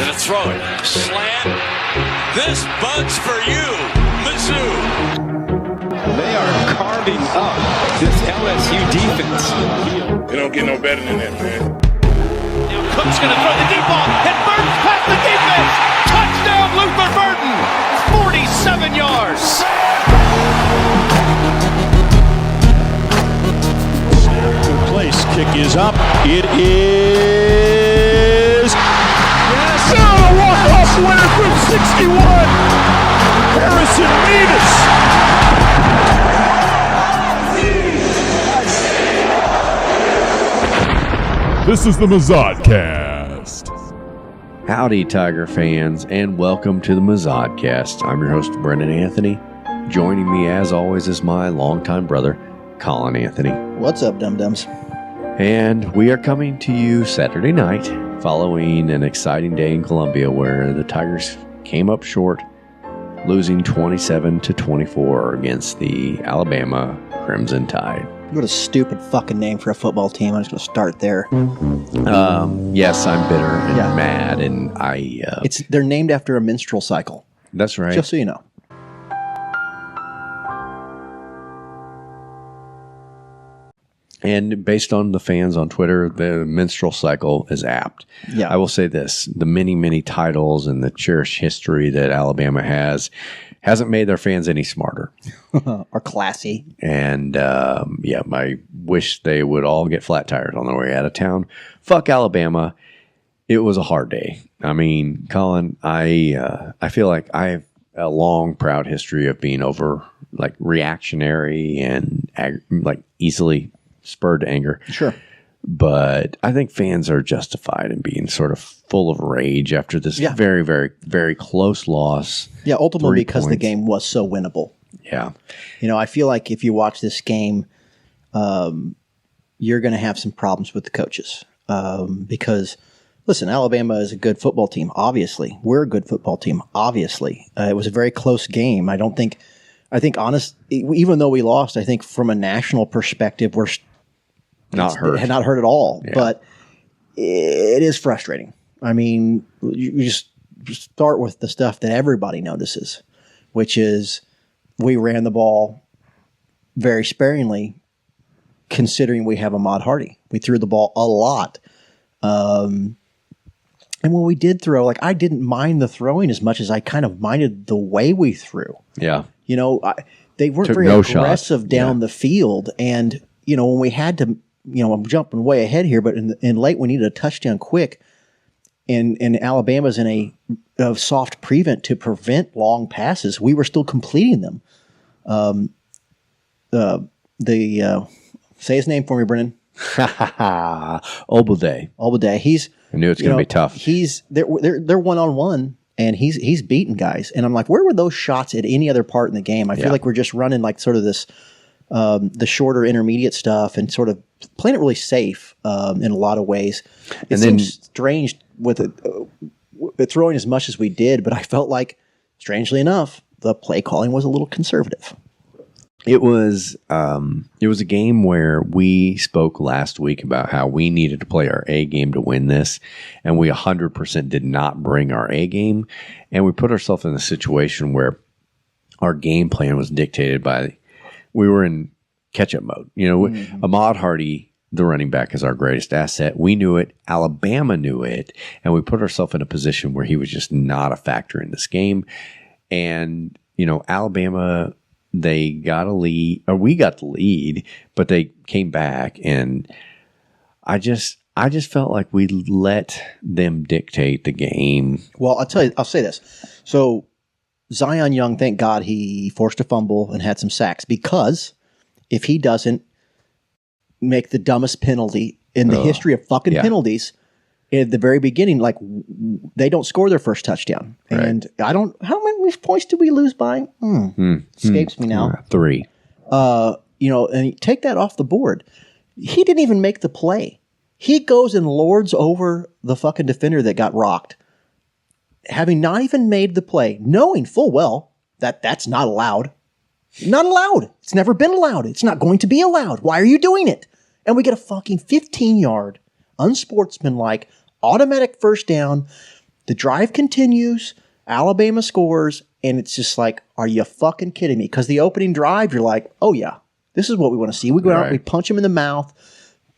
Gonna throw it. Slant. This bug's for you, Mizzou. They are carving up this LSU defense. You don't get no better than that, man. Now Cook's going to throw the deep ball, and Burton's past the defense. Touchdown, Luther Burton. 47 yards. Good place. Kick is up. It is. Yes. Oh, a walk-off winner from 61. Harrison Mevis. This is the Mizzoucast. Howdy, Tiger fans, and welcome to the Mizzoucast. I'm your host, Brendan Anthony. Joining me, as always, is my longtime brother, Colin Anthony. What's up, dum-dums? And we are coming to you Saturday night, following an exciting day in Columbia where the Tigers came up short, losing 27-24 against the Alabama Crimson Tide. What a stupid fucking name for a football team. I'm just going to start there. Yes, I'm bitter and mad, and they're named after a menstrual cycle. That's right. Just so you know. And based on the fans on Twitter, the menstrual cycle is apt. Yeah. I will say this. The many, many titles and the cherished history that Alabama hasn't made their fans any smarter. Or classy. And, I wish they would all get flat tires on their way out of town. Fuck Alabama. It was a hard day. I mean, Colin, I feel like I have a long, proud history of being reactionary and easily spurred to anger. Sure. But I think fans are justified in being sort of full of rage after this very, very, very close loss. Yeah, ultimately because the game was so winnable. Yeah. You know, I feel like if you watch this game, you're going to have some problems with the coaches. Because, listen, Alabama is a good football team, obviously. We're a good football team, obviously. It was a very close game. I think even though we lost, I think from a national perspective, we're not hurt at all. Yeah. But it is frustrating. I mean, you just start with the stuff that everybody notices, which is we ran the ball very sparingly, considering we have Ahmad Hardy. We threw the ball a lot. And when we did throw, I didn't mind the throwing as much as I kind of minded the way we threw. Yeah. You know, they weren't very aggressive down the field. And, when we had to, I'm jumping way ahead here, but in late we needed a touchdown quick. And Alabama's in a soft prevent to prevent long passes. We were still completing them. Say his name for me, Brennan. Obade. I knew it's going to be tough. They're 1-on-1, and he's beating guys. And I'm like, where were those shots at any other part in the game? I feel like we're just running sort of this the shorter intermediate stuff and sort of playing it really safe in a lot of ways. It seems strange with throwing as much as we did, but I felt like, strangely enough, the play calling was a little conservative. It was a game where we spoke last week about how we needed to play our A game to win this, and we 100% did not bring our A game, and we put ourselves in a situation where our game plan was dictated by we were in catch-up mode. Ahmad Hardy, the running back, is our greatest asset. We knew it. Alabama knew it, and we put ourselves in a position where he was just not a factor in this game. And Alabama, they got a lead, or we got the lead, but they came back, and I just felt like we let them dictate the game. Well, I'll say this. So Zion Young, thank God he forced a fumble and had some sacks, because if he doesn't make the dumbest penalty in the history of fucking penalties at the very beginning, they don't score their first touchdown. Right. And how many points did we lose by? Escapes me now. 3. And take that off the board. He didn't even make the play. He goes and lords over the fucking defender that got rocked, having not even made the play, knowing full well that that's not allowed. Not allowed. It's never been allowed. It's not going to be allowed. Why are you doing it? And we get a fucking 15-yard, unsportsmanlike, automatic first down. The drive continues. Alabama scores. And it's just like, are you fucking kidding me? Because the opening drive, you're like, oh, yeah, this is what we want to see. We go out, we punch him in the mouth.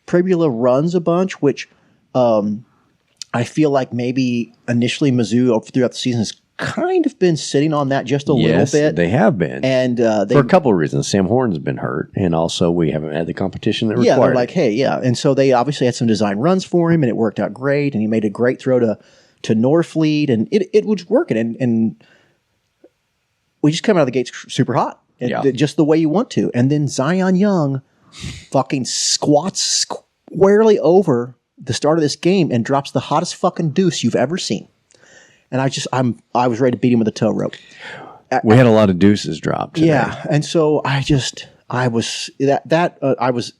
Pribula runs a bunch, which I feel like maybe initially Mizzou throughout the season has kind of been sitting on that just a little bit. They have been. And for a couple of reasons. Sam Horn's been hurt, and also we haven't had the competition that required. Yeah, they're like, hey, yeah. And so they obviously had some design runs for him, and it worked out great, and he made a great throw to Norfleet, and it was working. And we just come out of the gates super hot, just the way you want to. And then Zion Young fucking squats squarely over the start of this game and drops the hottest fucking deuce you've ever seen. And I was ready to beat him with a tow rope. We had a lot of deuces dropped today. Yeah, and so I was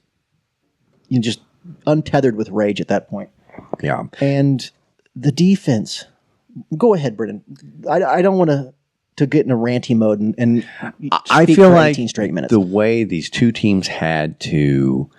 just untethered with rage at that point. Yeah, and the defense. Go ahead, Brendan. I don't want to get in a ranty mode and I feel like 18 straight minutes. The way these two teams had to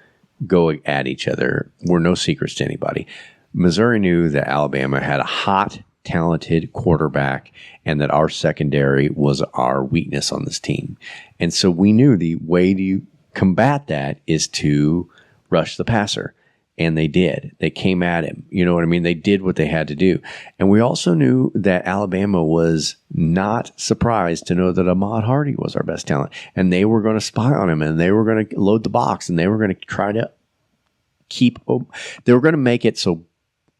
go at each other were no secrets to anybody. Missouri knew that Alabama had a hot, talented quarterback and that our secondary was our weakness on this team. And so we knew the way to combat that is to rush the passer. And they did. They came at him. You know what I mean? They did what they had to do. And we also knew that Alabama was not surprised to know that Ahmad Hardy was our best talent. And they were going to spy on him, and they were going to load the box, and they were going to try to they were going to make it so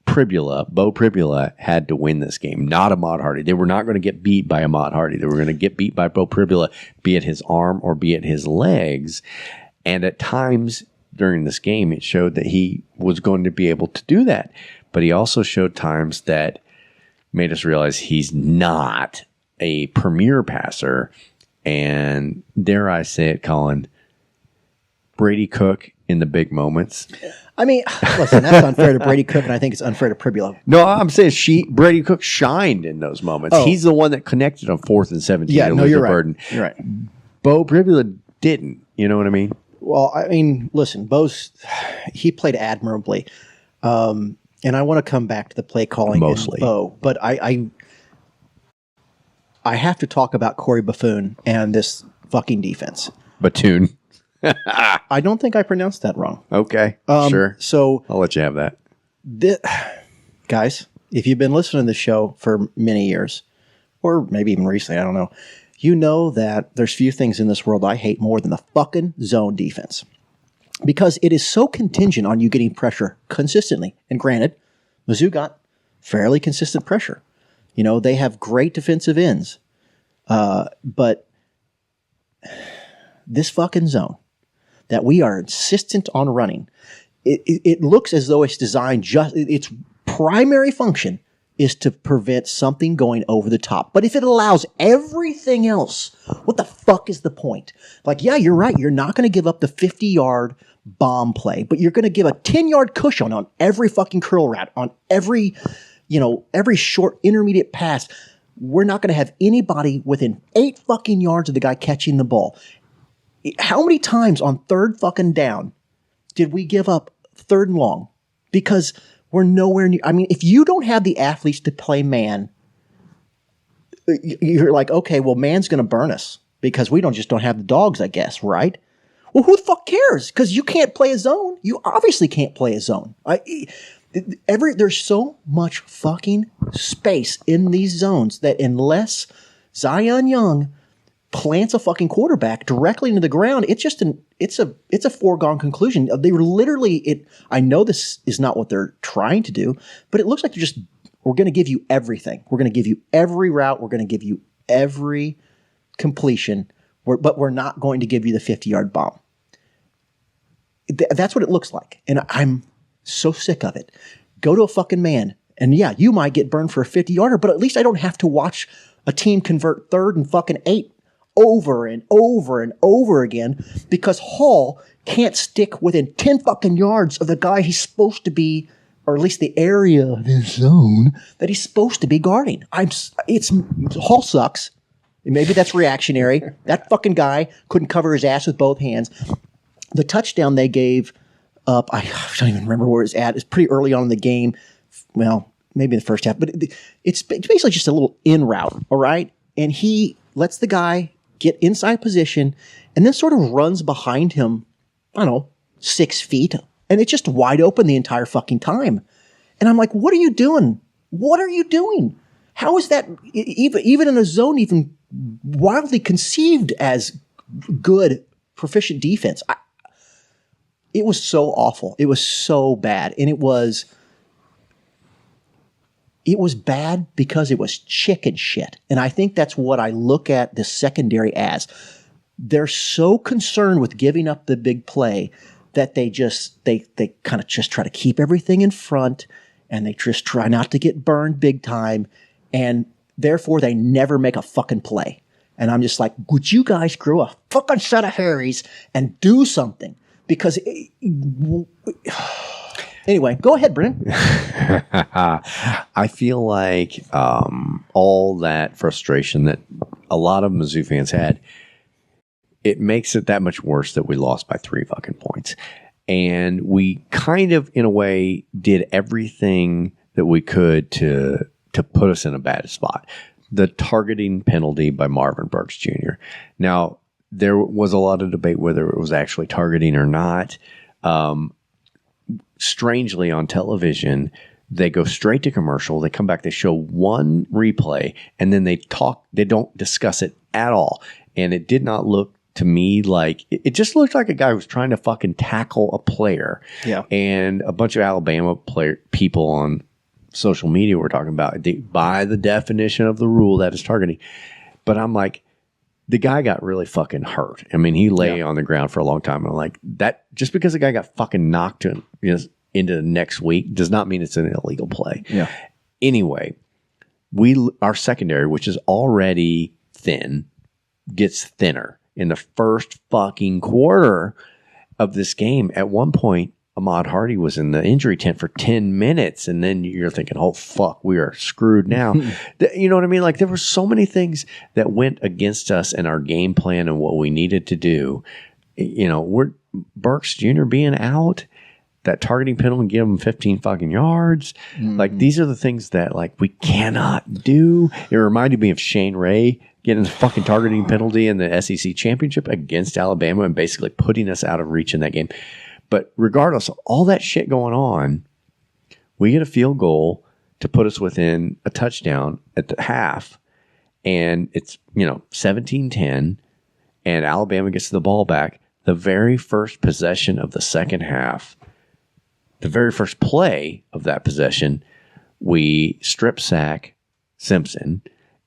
Bo Pribula had to win this game, not Ahmad Hardy. They were not going to get beat by Ahmad Hardy. They were going to get beat by Bo Pribula, be it his arm or be it his legs. And at times during this game, it showed that he was going to be able to do that. But he also showed times that made us realize he's not a premier passer. And dare I say it, Colin, Brady Cook in the big moments. I mean, listen, that's unfair to Brady Cook, and I think it's unfair to Pribula. No, I'm saying Brady Cook shined in those moments. Oh. He's the one that connected on 4th and 17 to lose you're the right. burden. You're right. Bo Pribula didn't. You know what I mean? Well, I mean, listen, he played admirably. And I want to come back to the play calling Mostly. in Bo, but I have to talk about Corey Buffoon and this fucking defense. Batoon. I don't think I pronounced that wrong. Okay, sure. So, I'll let you have that. Guys, if you've been listening to the show for many years, or maybe even recently, I don't know, you know that there's few things in this world I hate more than the fucking zone defense. Because it is so contingent on you getting pressure consistently. And granted, Mizzou got fairly consistent pressure. You know, they have great defensive ends. But this fucking zone that we are insistent on running, it looks as though it's designed its primary function is to prevent something going over the top. But if it allows everything else, what the fuck is the point? Like, yeah, you're right. You're not going to give up the 50-yard bomb play, but you're going to give a 10-yard cushion on every fucking curl route, on every short intermediate pass. We're not going to have anybody within 8 fucking yards of the guy catching the ball. How many times on third fucking down did we give up 3rd and long? Because we're nowhere near. I mean, if you don't have the athletes to play man, you're like, okay, well, man's going to burn us because we don't have the dogs, I guess, right? Well, who the fuck cares? Because you can't play a zone. You obviously can't play a zone. There's so much fucking space in these zones that unless Zion Young plants a fucking quarterback directly into the ground, it's a foregone conclusion. They were literally I know this is not what they're trying to do, but it looks like we're going to give you everything. We're going to give you every route. We're going to give you every completion, but we're not going to give you the 50-yard bomb. That's what it looks like. And I'm so sick of it. Go to a fucking man. And yeah, you might get burned for a 50-yarder, but at least I don't have to watch a team convert 3rd and fucking 8 over and over and over again because Hall can't stick within 10 fucking yards of the guy he's supposed to be, or at least the area of his zone that he's supposed to be guarding. Hall sucks. Maybe that's reactionary. That fucking guy couldn't cover his ass with both hands. The touchdown they gave up, I don't even remember where it's at. It's pretty early on in the game. Well, maybe in the first half, but it's basically just a little in route, all right? And he lets the guy get inside position and then sort of runs behind him, I don't know, 6 feet, and it's just wide open the entire fucking time. And I'm like, what are you doing? What are you doing? How is that even in a zone even wildly conceived as good, proficient defense? It was so awful. It was so bad. And it was bad because it was chicken shit. And I think that's what I look at the secondary as. They're so concerned with giving up the big play that they kind of just try to keep everything in front, and they just try not to get burned big time, and therefore they never make a fucking play. And I'm just like, would you guys grow a fucking set of Harrys and do something? Because anyway, go ahead, Brennan. I feel like all that frustration that a lot of Mizzou fans had, it makes it that much worse that we lost by 3 fucking points. And we kind of, in a way, did everything that we could to put us in a bad spot. The targeting penalty by Marvin Burks Jr. Now, there was a lot of debate whether it was actually targeting or not. Strangely, on television, they go straight to commercial. They come back, they show one replay, and then they don't discuss it at all. And it did not look to me like it just looked like a guy who was trying to fucking tackle a player. Yeah. And a bunch of Alabama people on social media were talking about by the definition of the rule that is targeting. But I'm like, the guy got really fucking hurt. I mean, he lay on the ground for a long time. And I'm like, that just because the guy got fucking knocked into the next week does not mean it's an illegal play. Yeah. Anyway, our secondary, which is already thin, gets thinner in the first fucking quarter of this game. At one point, Ahmad Hardy was in the injury tent for 10 minutes, and then you're thinking, oh, fuck, we are screwed now. You know what I mean? Like, there were so many things that went against us and our game plan and what we needed to do. You know, Burks Jr. being out, that targeting penalty and give him 15 fucking yards. Like, these are the things that, like, we cannot do. It reminded me of Shane Ray getting the fucking targeting penalty in the SEC championship against Alabama and basically putting us out of reach in that game. But regardless of all that shit going on, we get a field goal to put us within a touchdown at the half. And it's, 17-10. And Alabama gets the ball back. The very first possession of the second half, the very first play of that possession, we strip sack Simpson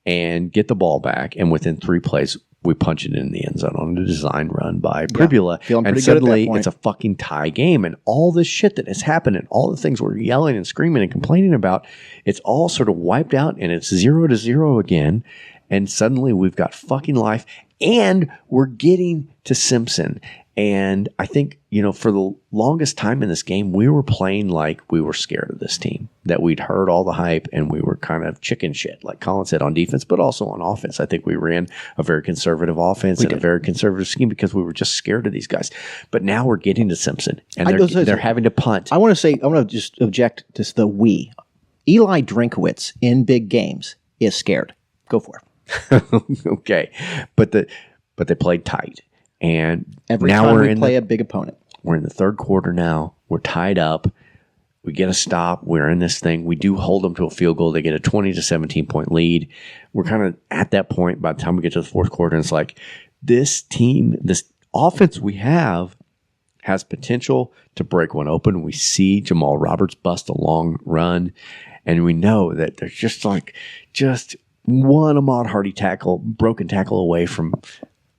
and get the ball back. And within 3 plays, we punch it in the end zone on a design run by Pribula. And suddenly it's a fucking tie game. And all this shit that has happened and all the things we're yelling and screaming and complaining about, it's all sort of wiped out and it's 0-0 again. And suddenly we've got fucking life and we're getting to Simpson. And I think, for the longest time in this game, we were playing like we were scared of this team, that we'd heard all the hype and we were kind of chicken shit, like Colin said, on defense, but also on offense. I think we ran a very conservative offense and a very conservative scheme because we were just scared of these guys. But now we're getting to Simpson and they're having to punt. I want to just object to the we. Eli Drinkwitz in big games is scared. Go for it. Okay. But they played tight. And every now time we play a big opponent. We're in the third quarter now. We're tied up. We get a stop. We're in this thing. We do hold them to a field goal. They get a 20-17 point lead. We're kind of at that point by the time we get to the fourth quarter. And it's like, this team, this offense we have has potential to break one open. We see Jamal Roberts bust a long run. And we know that there's just one Ahmad Hardy broken tackle away from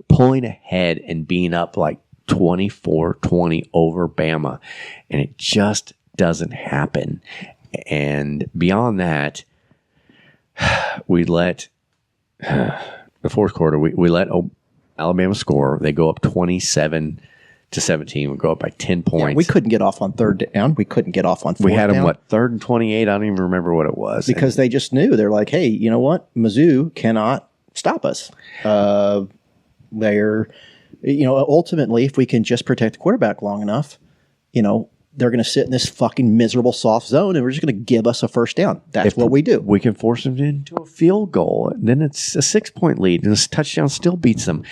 pulling ahead and being up like 24-20 over Bama. And it just doesn't happen. And beyond that, we let the fourth quarter, we let Alabama score. They go up 27-17. We go up by 10 points. Yeah, we couldn't get off on third down. We couldn't get off on fourth down. We had them, third and 28? I don't even remember what it was. Because they just knew. They're like, hey, you know what? Mizzou cannot stop us. They're, ultimately, if we can just protect the quarterback long enough, they're going to sit in this fucking miserable soft zone and we're just going to give us a first down. That's what we do. We can force them into a field goal. Then it's a 6-point lead, and this touchdown still beats them.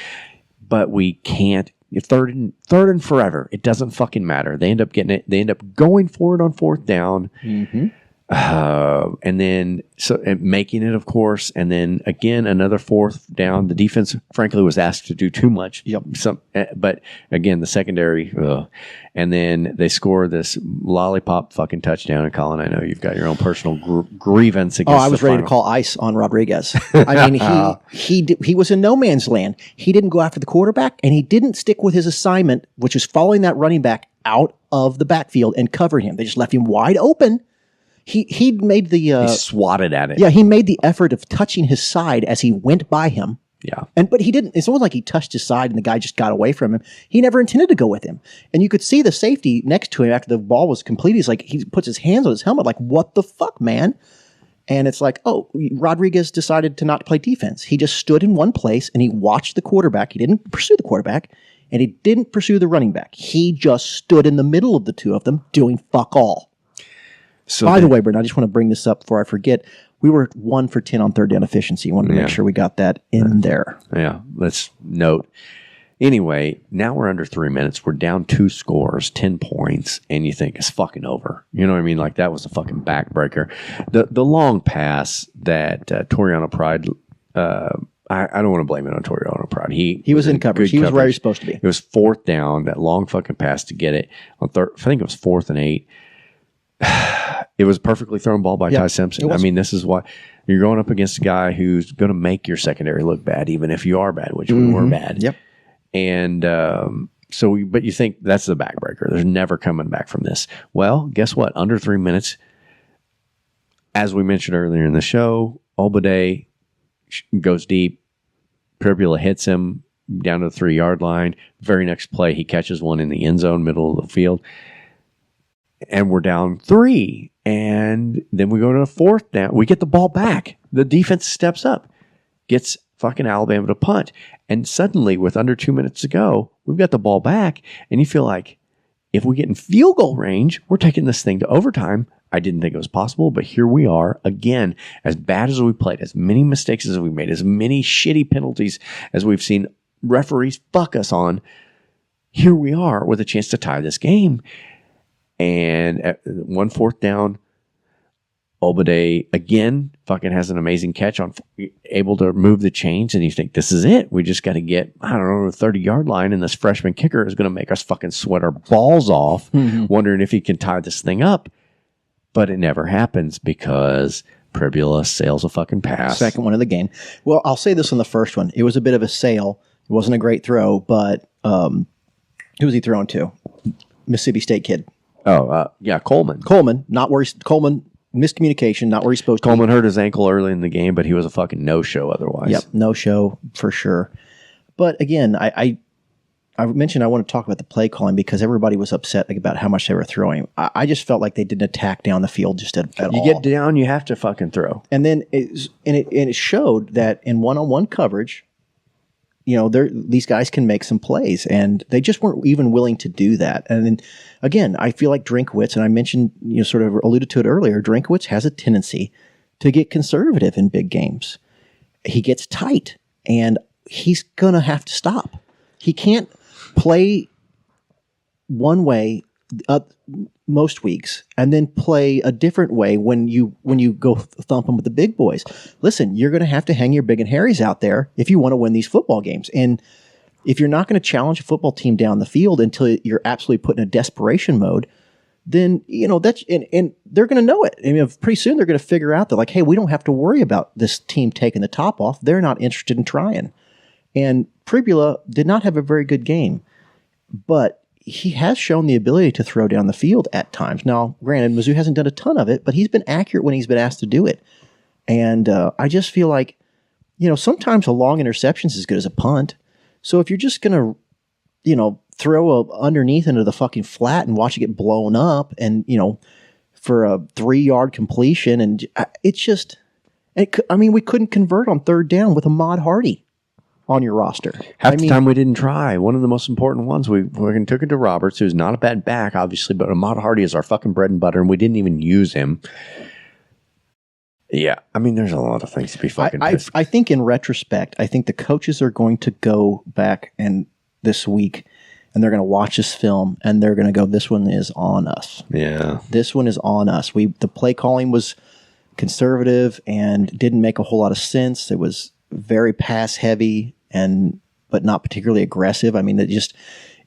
But we can't. Third and forever. It doesn't fucking matter. They end up getting it. They end up going for it on fourth down. Mm-hmm. And then making it, of course, and then again another fourth down. The defense, frankly, was asked to do too much. Yep. But again, the secondary, and then they score this lollipop fucking touchdown. And Colin, I know you've got your own personal grievance against. I was ready to call ice on Rodriguez. I mean, he was in no man's land. He didn't go after the quarterback, and he didn't stick with his assignment, which was following that running back out of the backfield and covering him. They just left him wide open. He made the he swatted at it. Yeah, he made the effort of touching his side as he went by him. Yeah. But he didn't. It's almost like he touched his side and the guy just got away from him. He never intended to go with him. And you could see the safety next to him after the ball was complete. He's like, he puts his hands on his helmet like, what the fuck, man? And it's like, oh, Rodriguez decided to not play defense. He just stood in one place and he watched the quarterback. He didn't pursue the quarterback and he didn't pursue the running back. He just stood in the middle of the two of them doing fuck all. So By the way, Brendan, I just want to bring this up before I forget. We were 1 for 10 on third down efficiency. I wanted to make sure we got that in there. Yeah, let's note. Anyway, now we're under 3 minutes. We're down 2 scores, 10 points, and you think it's fucking over. You know what I mean? Like that was a fucking backbreaker. The long pass that Toriano Pride, I don't want to blame it on Toriano Pride. He was in coverage. He was where he was supposed to be. It was fourth down, that long fucking pass to get it. On third, I think it was 4th and 8. It was a perfectly thrown ball by Ty Simpson. I mean, this is why you're going up against a guy who's going to make your secondary look bad, even if you are bad, which we were bad. Yep. And but you think that's the backbreaker. There's never coming back from this. Well, guess what? Under 3 minutes, as we mentioned earlier in the show, Obade goes deep. Pribula hits him down to the 3-yard line. Very next play, he catches one in the end zone, middle of the field. And we're down 3. And then we go to a fourth down. We get the ball back. The defense steps up, gets fucking Alabama to punt. And suddenly, with under 2 minutes to go, we've got the ball back. And you feel like if we get in field goal range, we're taking this thing to overtime. I didn't think it was possible, but here we are again. As bad as we played, as many mistakes as we made, as many shitty penalties as we've seen referees fuck us on, here we are with a chance to tie this game. And at 1 4th down, Obade again fucking has an amazing catch on, able to move the chains, and you think this is it. We just got to get, I don't know, the 30-yard line, and this freshman kicker is going to make us fucking sweat our balls off, wondering if he can tie this thing up. But it never happens because Pribula sails a fucking pass. Second one of the game. Well, I'll say this on the first one. It was a bit of a sail. It wasn't a great throw, but who was he throwing to? Mississippi State kid. Yeah, Coleman. Coleman, miscommunication, not where he's supposed to be. Coleman hurt his ankle early in the game, but he was a fucking no-show otherwise. Yep, no-show for sure. But again, I mentioned I want to talk about the play calling because everybody was upset about how much they were throwing. I just felt like they didn't attack down the field just at all. You get down, you have to fucking throw. And then it showed that in one-on-one coverage, you know, these guys can make some plays, and they just weren't even willing to do that. And then, again, I feel like Drinkwitz, and I mentioned, you know, sort of alluded to it earlier, Drinkwitz has a tendency to get conservative in big games. He gets tight, and he's going to have to stop. He can't play one way most weeks and then play a different way when you go thump them with the big boys. Listen, you're going to have to hang your big and hairies out there if you want to win these football games. And if you're not going to challenge a football team down the field until you're absolutely put in a desperation mode, then, you know, that's, and they're going to know it. I mean, pretty soon they're going to figure out that, like, hey, we don't have to worry about this team taking the top off. They're not interested in trying. And Pribula did not have a very good game, but he has shown the ability to throw down the field at times. Now, granted, Mizzou hasn't done a ton of it, but he's been accurate when he's been asked to do it. And I just feel like, you know, sometimes a long interception is as good as a punt. So if you're just going to, you know, throw underneath into the fucking flat and watch it get blown up and, you know, for a 3-yard completion, and it's just, I mean, we couldn't convert on third down with Ahmad Hardy. on your roster. Half the time we didn't try. One of the most important ones, we took it to Roberts, who's not a bad back, obviously, but Ahmad Hardy is our fucking bread and butter, and we didn't even use him. Yeah, I mean, there's a lot of things to be fucking pissed. I think in retrospect, I think the coaches are going to go back and this week, and they're going to watch this film, and they're going to go, this one is on us. Yeah. This one is on us. The play calling was conservative and didn't make a whole lot of sense. It was very pass heavy but not particularly aggressive. I mean, it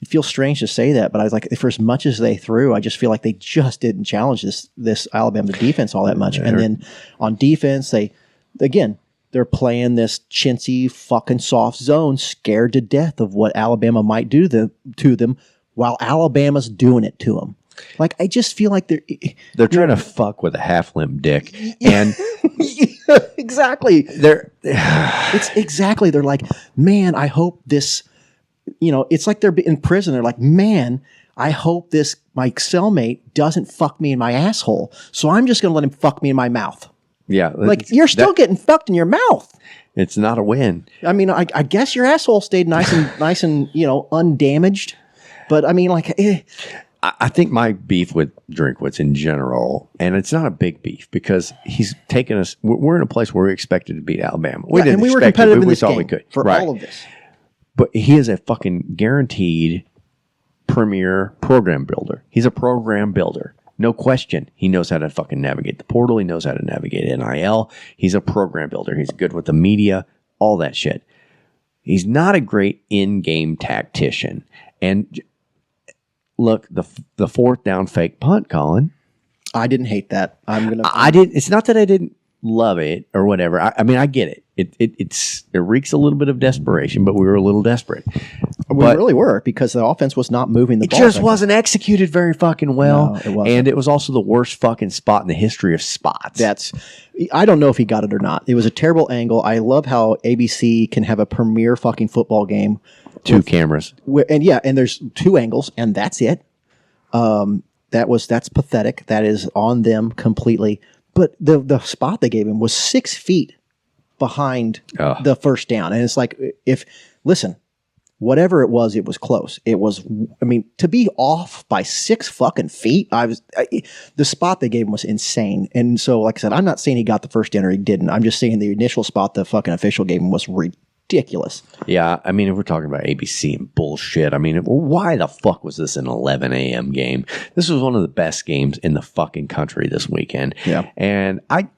feels strange to say that, but I was like, for as much as they threw, I just feel like they just didn't challenge this Alabama defense all that much. And then on defense, they're playing this chintzy fucking soft zone, scared to death of what Alabama might do to them while Alabama's doing it to them. Like, I just feel like they're trying to fuck with a half-limb dick. And exactly. They're like, man, I hope this, it's like they're in prison. They're like, man, I hope my cellmate doesn't fuck me in my asshole. So I'm just going to let him fuck me in my mouth. Yeah. Like, you're still getting fucked in your mouth. It's not a win. I mean, I guess your asshole stayed nice and undamaged. But I mean, like, I think my beef with Drinkwitz in general, and it's not a big beef because he's taken us. We're in a place where we expected to beat Alabama. We were competitive in this game we could for all of this. But he is a fucking guaranteed premier program builder. He's a program builder, no question. He knows how to fucking navigate the portal. He knows how to navigate NIL. He's a program builder. He's good with the media, all that shit. He's not a great in-game tactician, and. Look, the fourth down fake punt, Colin. I didn't hate that. I didn't. It's not that I didn't love it or whatever. I mean, I get it. It reeks a little bit of desperation, but we were a little desperate. We really were, because the offense was not moving the ball. It just wasn't executed very fucking well. No, it wasn't. And it was also the worst fucking spot in the history of spots. I don't know if he got it or not. It was a terrible angle. I love how ABC can have a premier fucking football game. Two cameras. And there's two angles, and that's it. That's pathetic. That is on them completely. But the spot they gave him was 6 feet behind the first down. And it's like, whatever it was close. It was, I mean, to be off by 6 fucking feet, the spot they gave him was insane. And so, like I said, I'm not saying he got the first down or he didn't. I'm just saying the initial spot the fucking official gave him was ridiculous. Yeah, I mean, if we're talking about ABC and bullshit, I mean, why the fuck was this an 11 a.m. game? This was one of the best games in the fucking country this weekend. Yeah. And I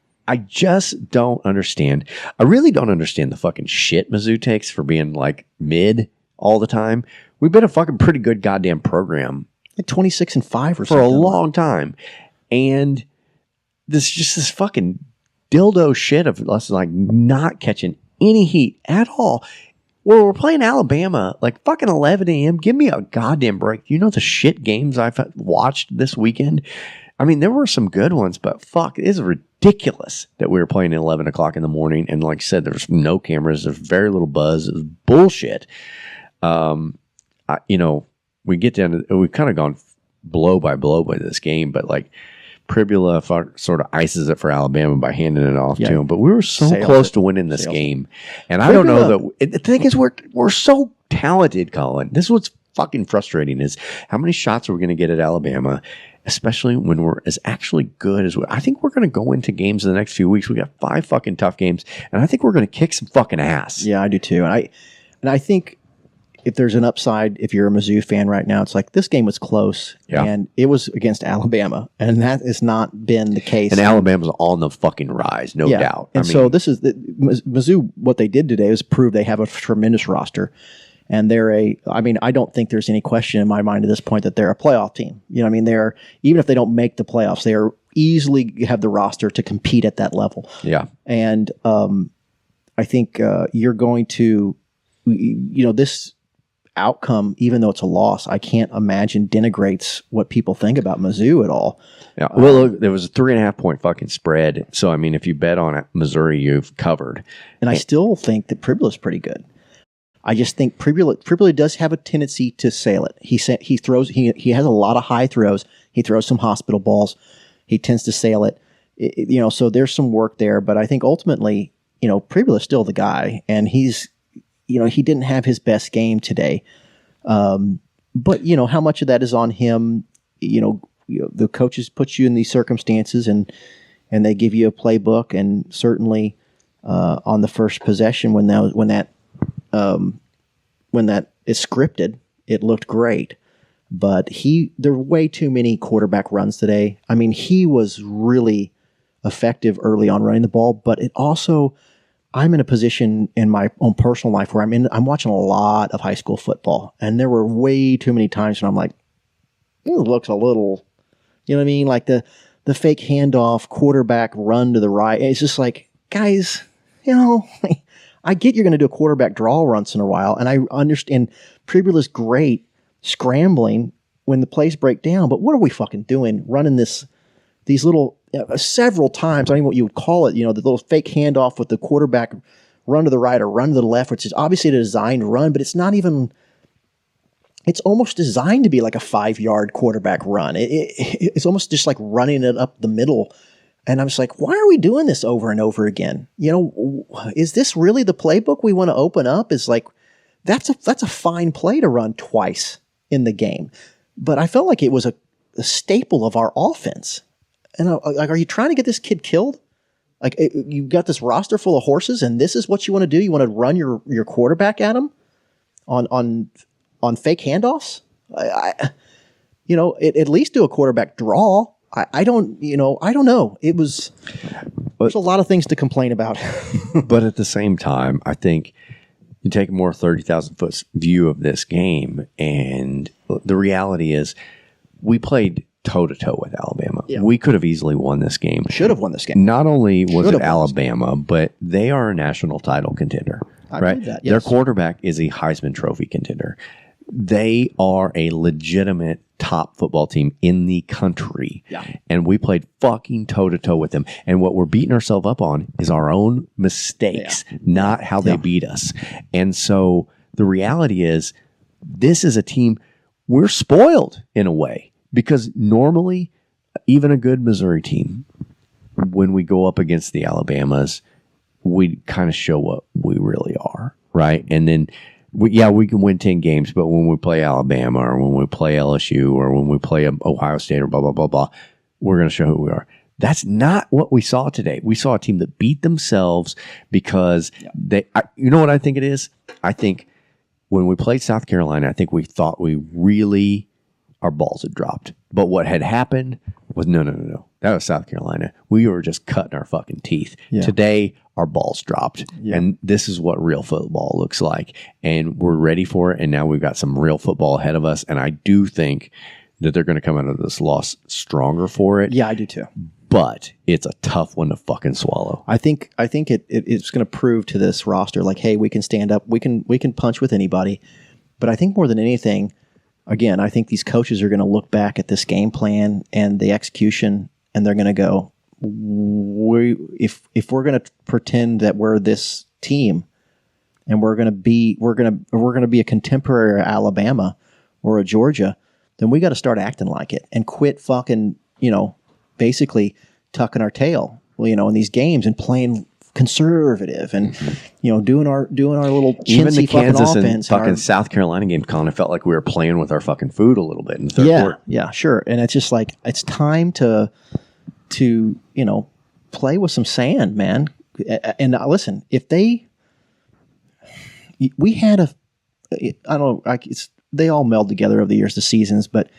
just don't understand. I really don't understand the fucking shit Mizzou takes for being like mid all the time. We've been a fucking pretty good goddamn program. Like 26-5 or something. For a long time. And this fucking dildo shit of us like not catching any heat at all. Well, we're playing Alabama, like fucking 11 a.m. Give me a goddamn break. You know the shit games I've watched this weekend? I mean, there were some good ones, but fuck, it is ridiculous that we were playing at 11 o'clock in the morning. And like I said, there's no cameras. There's very little buzz. It was bullshit. We get down to, we've kind of gone blow by this game, but like, Pribula sort of ices it for Alabama by handing it off to him. But we were so close to winning this game. And I don't know that... The thing is, we're so talented, Colin. This is what's fucking frustrating is how many shots are we going to get at Alabama, especially when we're as actually good as we... I think we're going to go into games in the next few weeks. We got 5 fucking tough games, and I think we're going to kick some fucking ass. Yeah, I do too. And I think... if there's an upside, if you're a Mizzou fan right now, it's like this game was close, and it was against Alabama, and that has not been the case. And Alabama's on the fucking rise, no doubt. And so this is Mizzou. What they did today is prove they have a tremendous roster, and I don't think there's any question in my mind at this point that they're a playoff team. You know, what I mean, even if they don't make the playoffs, they are easily have the roster to compete at that level. Yeah, and I think you're going to, this outcome, even though it's a loss, I can't imagine denigrates what people think about Mizzou at all. Yeah. Well, look, there was a 3.5 point fucking spread. So, I mean, if you bet on it, Missouri, you've covered. And I still think that Pribula's pretty good. I just think Pribula does have a tendency to sail it. He has a lot of high throws. He throws some hospital balls. He tends to sail it. So there's some work there. But I think ultimately, Pribula's still the guy, and he's he didn't have his best game today. But how much of that is on him? The coaches put you in these circumstances and they give you a playbook, and certainly on the first possession when that is scripted, it looked great. But there were way too many quarterback runs today. I mean, he was really effective early on running the ball, but it also, I'm in a position in my own personal life where I'm watching a lot of high school football, and there were way too many times when I'm like, it looks a little, you know what I mean? Like the fake handoff, quarterback run to the right. It's just like, guys, I get you're going to do a quarterback draw once in a while, and I understand Preble is great scrambling when the plays break down, but what are we fucking doing running these little several times? I don't know what you would call it, the little fake handoff with the quarterback run to the right or run to the left, which is obviously a designed run, but it's not even, it's almost designed to be like a 5-yard quarterback run. It's almost just like running it up the middle. And I'm just like, why are we doing this over and over again? Is this really the playbook we want to open up? Is like, that's a fine play to run twice in the game. But I felt like it was a staple of our offense. And are you trying to get this kid killed? Like, you got this roster full of horses, and this is what you want to do? You want to run your quarterback at him on fake handoffs? At least do a quarterback draw. I don't know. There's a lot of things to complain about. But at the same time, I think you take a more 30,000 foot view of this game, and the reality is we played toe to toe with Alabama. Yeah. We could have easily won this game. Should have won this game. Not only was it Alabama, but they are a national title contender. Right? That, yes. Their quarterback is a Heisman Trophy contender. They are a legitimate top football team in the country. Yeah. And we played fucking toe-to-toe with them. And what we're beating ourselves up on is our own mistakes, not how they beat us. And so the reality is, this is a team, we're spoiled in a way. Because normally, even a good Missouri team, when we go up against the Alabamas, we kind of show what we really are, right? And then we can win 10 games, but when we play Alabama or when we play LSU or when we play Ohio State or blah, blah, blah, blah, we're going to show who we are. That's not what we saw today. We saw a team that beat themselves because you know what I think it is? I think when we played South Carolina, I think we thought our balls had dropped. But what had happened was no. That was South Carolina. We were just cutting our fucking teeth. Yeah. Today, our balls dropped. Yeah. And this is what real football looks like. And we're ready for it. And now we've got some real football ahead of us. And I do think that they're going to come out of this loss stronger for it. Yeah, I do too. But it's a tough one to fucking swallow. I think it's going to prove to this roster, like, hey, we can stand up. We can punch with anybody. But I think more than anything, again, I think these coaches are going to look back at this game plan and the execution, and they're going to go, if we're going to pretend that we're this team, and we're going to be a contemporary Alabama or a Georgia, then we got to start acting like it and quit fucking basically tucking our tail in these games and playing conservative and doing our little chintzy even the Kansas offense and fucking South Carolina game kind of felt like we were playing with our fucking food a little bit in the third quarter. Yeah, sure. And it's just like it's time to play with some sand, man. And listen, we had they all meld together over the years, the seasons, but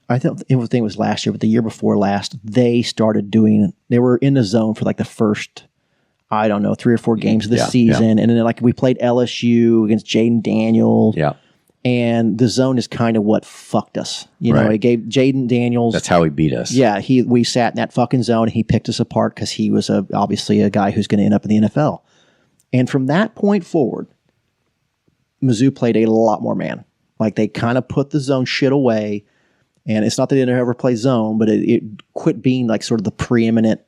I think it was last year, but the year before last, they were in the zone for like the first, 3 or 4 games of the season. And then like we played LSU against Jaden Daniels. Yeah. And the zone is kind of what fucked us. It gave Jaden Daniels. That's how he beat us. Yeah. We sat in that fucking zone and he picked us apart because he was obviously a guy who's going to end up in the NFL. And from that point forward, Mizzou played a lot more man. Like they kind of put the zone shit away. And it's not that they didn't ever play zone, but it quit being like sort of the preeminent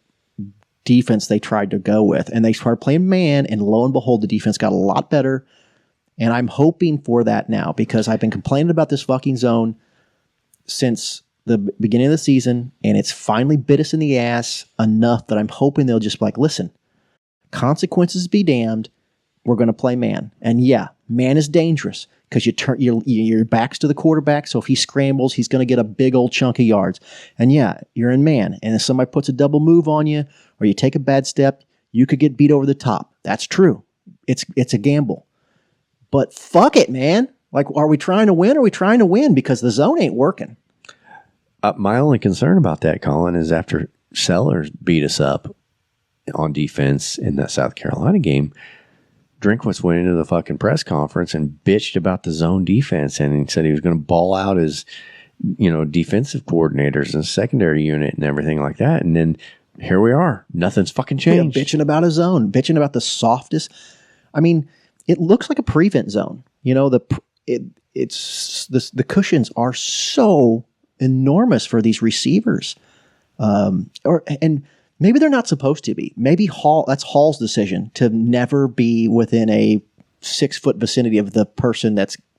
defense they tried to go with. And they started playing man, and lo and behold, the defense got a lot better. And I'm hoping for that now because I've been complaining about this fucking zone since the beginning of the season, and it's finally bit us in the ass enough that I'm hoping they'll just be like, listen, consequences be damned. we're going to play man. And yeah, man is dangerous because you turn your back's to the quarterback. So if he scrambles, he's going to get a big old chunk of yards. And yeah, you're in man. And if somebody puts a double move on you or you take a bad step, you could get beat over the top. That's true. It's a gamble. But fuck it, man. Like, are we trying to win? Or are we trying to win because the zone ain't working? My only concern about that, Colin, is after Sellers beat us up on defense in that South Carolina game, Drinkwitz went into the fucking press conference and bitched about the zone defense, and he said he was going to ball out his, defensive coordinators and secondary unit and everything like that. And then here we are. Nothing's fucking changed. Yeah, bitching about a zone, bitching about the softest. I mean, it looks like a prevent zone. The cushions are so enormous for these receivers, and maybe they're not supposed to be. Maybe that's Hall's decision to never be within a 6-foot vicinity of the person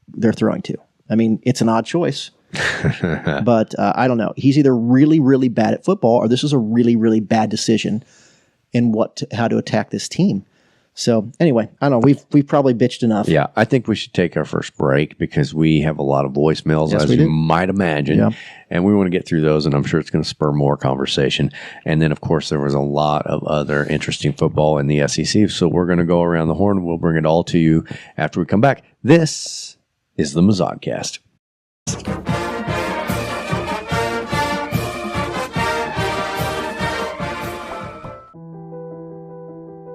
they're throwing to. I mean, it's an odd choice, but I don't know. He's either really, really bad at football, or this is a really, really bad decision in how to attack this team. So anyway, I don't know. We've probably bitched enough. Yeah, I think we should take our first break because we have a lot of voicemails, as you might imagine. Yeah. And we want to get through those, and I'm sure it's going to spur more conversation. And then, of course, there was a lot of other interesting football in the SEC. So we're going to go around the horn. We'll bring it all to you after we come back. This is the Mizzoucast.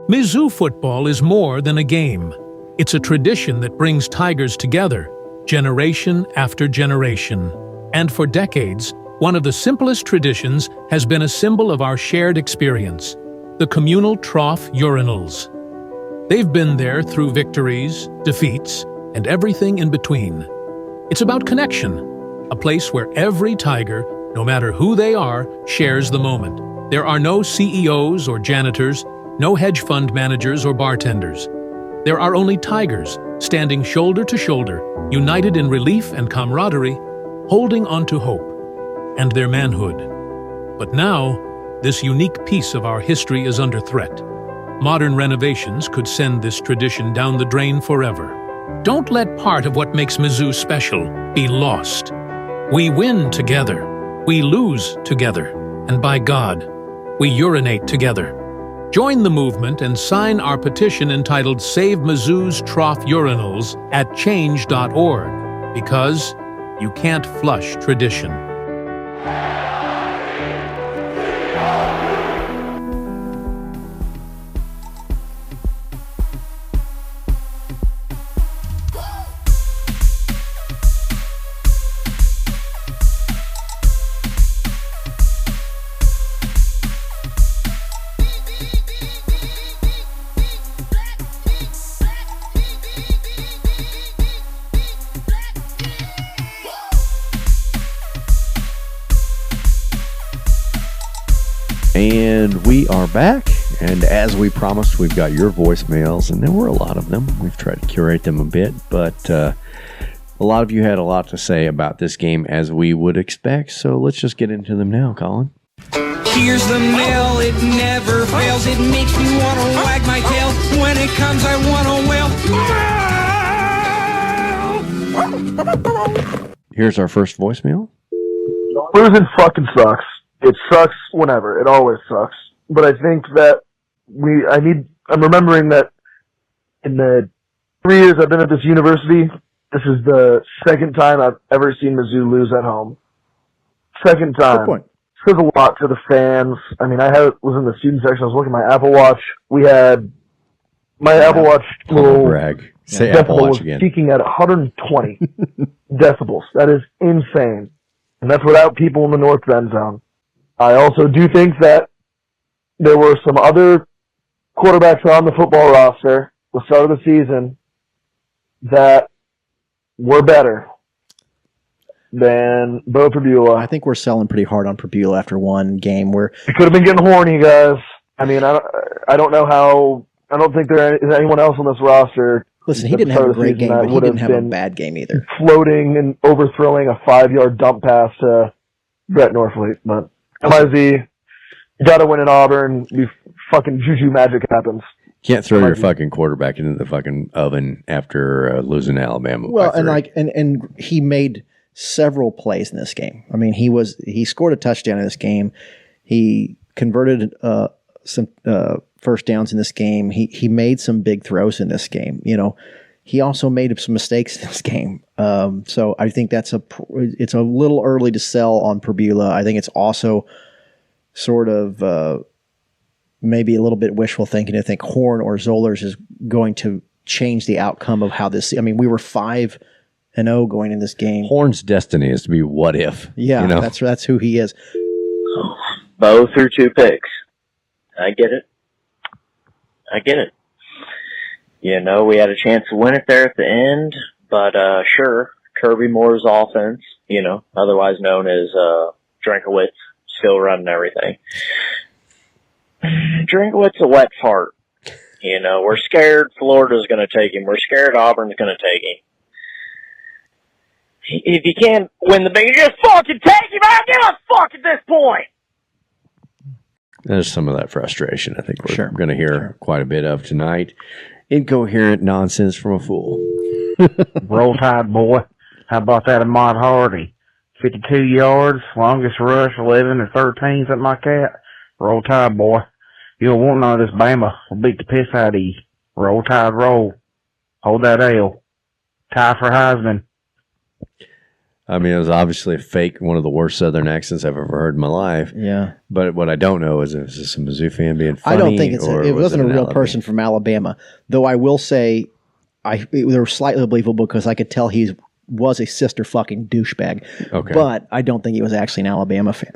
Mizzou football is more than a game. It's a tradition that brings Tigers together, generation after generation. And for decades, one of the simplest traditions has been a symbol of our shared experience, the communal trough urinals. They've been there through victories, defeats, and everything in between. It's about connection, a place where every Tiger, no matter who they are, shares the moment. There are no CEOs or janitors, no hedge fund managers or bartenders. There are only Tigers, standing shoulder to shoulder, united in relief and camaraderie, holding on to hope and their manhood. But now, this unique piece of our history is under threat. Modern renovations could send this tradition down the drain forever. Don't let part of what makes Mizzou special be lost. We win together, we lose together, and by God, we urinate together. Join the movement and sign our petition entitled Save Mizzou's Trough Urinals at change.org, because you can't flush tradition. And we are back, and as we promised, we've got your voicemails, and there were a lot of them. We've tried to curate them a bit, but a lot of you had a lot to say about this game, as we would expect, so let's just get into them now, Colin. Here's the mail, it never fails, it makes me want to wag my tail. When it comes, I want to wail. Here's our first voicemail. Losing fucking sucks. It sucks whenever. It always sucks. But I think that I'm remembering that in the 3 years I've been at this university, this is the second time I've ever seen Mizzou lose at home. Second time. Good point. Says a lot to the fans. I mean, was in the student section. I was looking at my Apple Watch. My Apple Watch little brag. Say decibel Apple Watch was again. peaking at 120 decibels. That is insane. And that's without people in the North End zone. I also do think that there were some other quarterbacks on the football roster at the start of the season that were better than Bo Pribula. I think we're selling pretty hard on Pribula after one game where it could have been getting horny, guys. I mean, I don't know how. I don't think there is anyone else on this roster. Listen, he didn't have a great game, but he didn't have a bad game either. Floating and overthrowing a 5-yard dump pass to Brett Norfleet, but MIZ, you got to win in Auburn. Fucking juju magic happens. Can't throw your fucking quarterback into the fucking oven after losing to Alabama. Well, and he made several plays in this game. I mean, he scored a touchdown in this game. He converted some first downs in this game. He made some big throws in this game. You know, he also made some mistakes in this game. So I think it's a little early to sell on Perbula. I think it's also sort of maybe a little bit wishful thinking to think Horn or Zollers is going to change the outcome of how this. I mean, we were 5-0 going in this game. Horn's destiny is to be what if. Yeah, that's who he is. Bo threw 2 picks. I get it. You know, we had a chance to win it there at the end, but sure, Kirby Moore's offense, you know, otherwise known as Drinkwitz, still running everything. Drinkwitz a wet fart. You know, we're scared Florida's going to take him. We're scared Auburn's going to take him. If you can't win the big, just fucking take him. I don't give a fuck at this point. There's some of that frustration I think we're going to hear quite a bit of tonight. Incoherent nonsense from a fool. Roll Tide, boy. How about that Ahmad Hardy? 52 yards, longest rush, 11 or 13, something like that. Roll Tide, boy. You don't want none of this Bama. We'll beat the piss out of you. Roll Tide, roll. Hold that L. Tie for Heisman. I mean, it was obviously a fake, one of the worst Southern accents I've ever heard in my life. Yeah. But what I don't know is if this a Mizzou fan being funny. I don't think it wasn't a real Alabama person from Alabama. Though I will say they were slightly believable because I could tell he was a sister fucking douchebag. Okay. But I don't think he was actually an Alabama fan.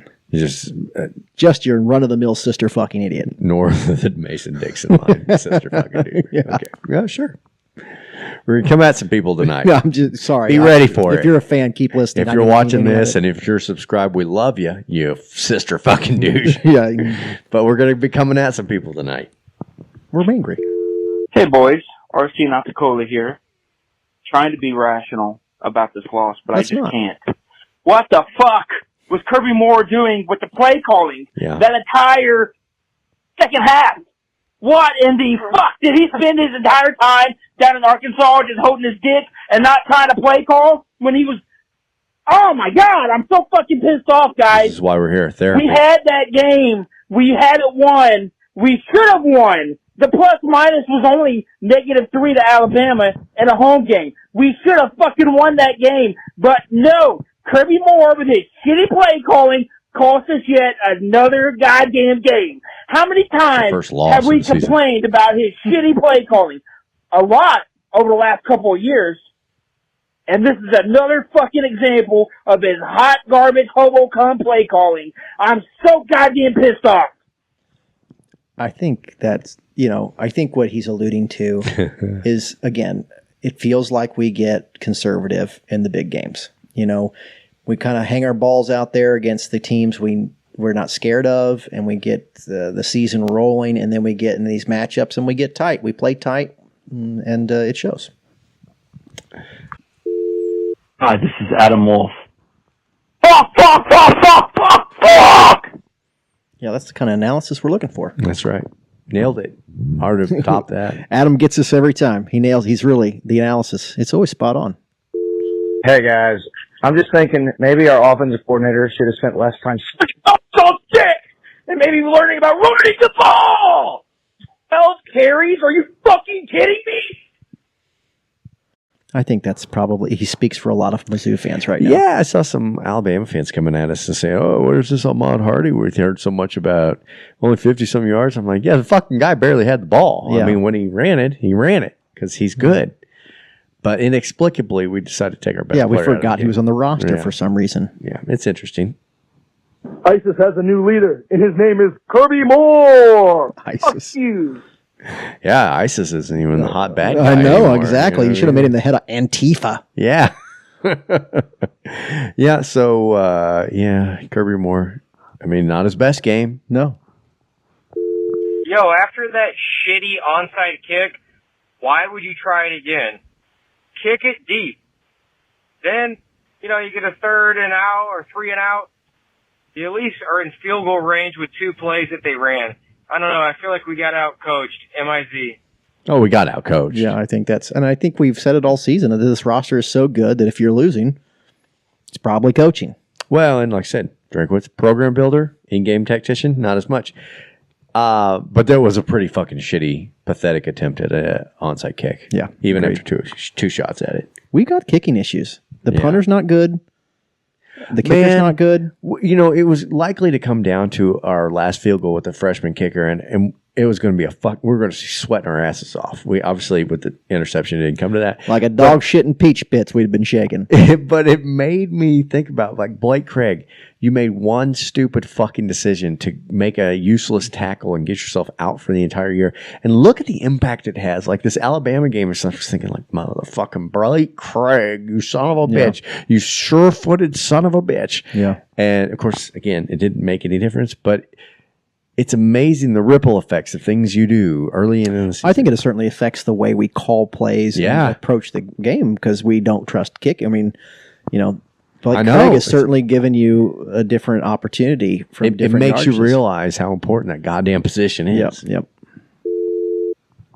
Just your run-of-the-mill sister fucking idiot. North of the Mason-Dixon line. Sister fucking dude. Yeah. Okay. Yeah, sure. We're going to come at some people tonight. No, I'm just sorry. Be ready for it. If you're a fan, keep listening. If you're watching this and if you're subscribed, we love you, you sister fucking douche. Yeah. But we're going to be coming at some people tonight. We're angry. Hey, boys. RC Natacola here. Trying to be rational about this loss, but I just can't. What the fuck was Kirby Moore doing with the play calling that entire second half? What in the fuck did he spend his entire time down in Arkansas just holding his dick and not trying to play call when he was... Oh my God, I'm so fucking pissed off, guys. This is why we're here. Therapy. We had that game. We had it won. We should have won. The plus minus was only -3 to Alabama in a home game. We should have fucking won that game. But no, Kirby Moore with his shitty play calling cost us yet another goddamn game. How many times have we complained about his shitty play calling? A lot over the last couple of years. And this is another fucking example of his hot garbage hobo cum play calling. I'm so goddamn pissed off. I think that's, I think what he's alluding to is, again, it feels like we get conservative in the big games. We kind of hang our balls out there against the teams we're not scared of, and we get the season rolling, and then we get in these matchups and we get tight. We play tight, and it shows. Hi, this is Adam Wolf. Fuck! Yeah, that's the kind of analysis we're looking for. That's right. Nailed it. Hard to top that. Adam gets us every time. He's really the analysis. It's always spot on. Hey, guys. I'm just thinking maybe our offensive coordinator should have spent less time so sick and maybe learning about running the ball. 12 carries? Are you fucking kidding me? I think that's probably, he speaks for a lot of Mizzou fans right now. Yeah, I saw some Alabama fans coming at us and say, oh, where's this Ahmad Hardy we heard so much about? Only 50-some yards. I'm like, yeah, the fucking guy barely had the ball. Yeah. I mean, when he ran it because he's good. But inexplicably, we decided to take our best player. Yeah, we forgot he was on the roster for some reason. Yeah, it's interesting. ISIS has a new leader, and his name is Kirby Moore. ISIS. Fuck you. Yeah, ISIS isn't even the hot bad guy I know, anymore. exactly. You should have made him the head of Antifa. Yeah. Yeah, so, Kirby Moore. I mean, not his best game. No. Yo, after that shitty onside kick, why would you try it again? Kick it deep. Then, you get a 3rd and out or 3 and out. You at least are in field goal range with 2 plays that they ran. I don't know. I feel like we got out-coached. MIZ. Oh, we got out-coached. Yeah, I think we've said it all season that this roster is so good that if you're losing, it's probably coaching. Well, and like I said, Drinkwitz, program builder, in-game tactician, not as much. But there was a pretty fucking shitty, pathetic attempt at an onside kick. Yeah, even agreed. after two shots at it. We got kicking issues. The punter's not good. The kicker's not good. You know, it was likely to come down to our last field goal with the freshman kicker, and it was going to be we were going to be sweating our asses off. We obviously, with the interception, it didn't come to that. Like a dog shitting peach pits, we'd been shaking. But it made me think about, like, Blake Craig, you made one stupid fucking decision to make a useless tackle and get yourself out for the entire year. And look at the impact it has. Like this Alabama game, I was thinking, like, motherfucking Blake Craig, you son of a bitch. You sure-footed son of a bitch. Yeah. And, of course, again, it didn't make any difference, but it's amazing the ripple effects of things you do early in the season. I think it certainly affects the way we call plays and approach the game because we don't trust kick. I mean, you know, Blake Craig has certainly given you a different opportunity from different It makes yardages. you realize how important that goddamn position is. Yep.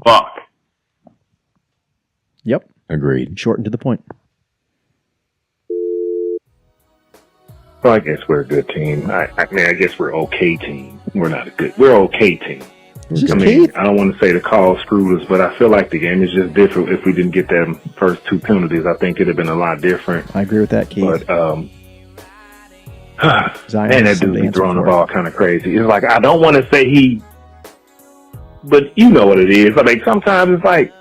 Fuck. Yep. Agreed. Short and to the point. Well, I guess we're a good team. I mean, I guess we're okay team. We're okay team. I mean, I don't want to say the call screwed us, but I feel like the game is just different. If we didn't get them first two penalties, I think it'd have been a lot different. I agree with that, Keith. But, man, that dude be throwing the ball kind of crazy. It's like, I don't want to say but you know what it is. I mean, sometimes it's like,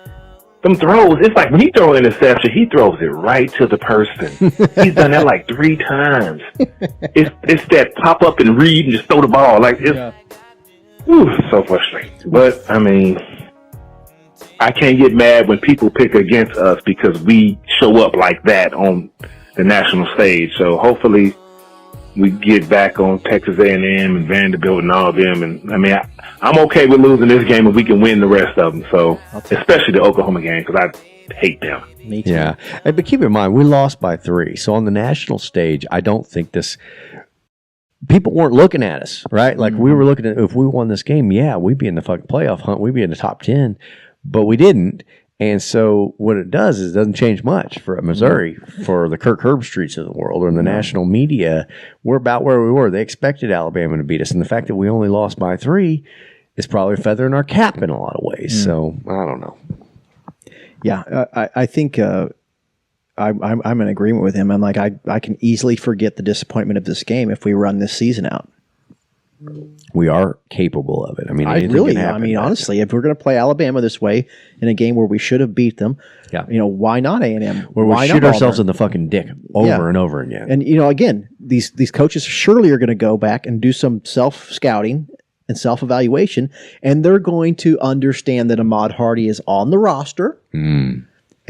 them throws, it's like when he throws an interception, he throws it right to the person. He's done that like 3 times. It's that pop up and read and just throw the ball. Like, it's so frustrating. But, I mean, I can't get mad when people pick against us because we show up like that on the national stage. So hopefully we get back on Texas A&M and Vanderbilt and all of them. And I mean, I'm okay with losing this game if we can win the rest of them. So, especially the Oklahoma game, because I hate them. Me too. Yeah. But keep in mind, we lost by 3. So on the national stage, I don't think people weren't looking at us, right? Like we were looking at, if we won this game, we'd be in the fucking playoff hunt. We'd be in the top 10, but we didn't. And so what it does is it doesn't change much for Missouri, for the Kirk Herbstreits of the world or in the national media. We're about where we were. They expected Alabama to beat us. And the fact that we only lost by 3 is probably a feather in our cap in a lot of ways. So I don't know. Yeah, I think I'm in agreement with him. I'm like, I can easily forget the disappointment of this game if we run this season out. We are capable of it. I mean, honestly, if we're going to play Alabama this way in a game where we should have beat them, why not A&M? Where we shoot ourselves in the fucking dick over and over again. And again, these coaches surely are going to go back and do some self-scouting and self-evaluation, and they're going to understand that Ahmad Hardy is on the roster.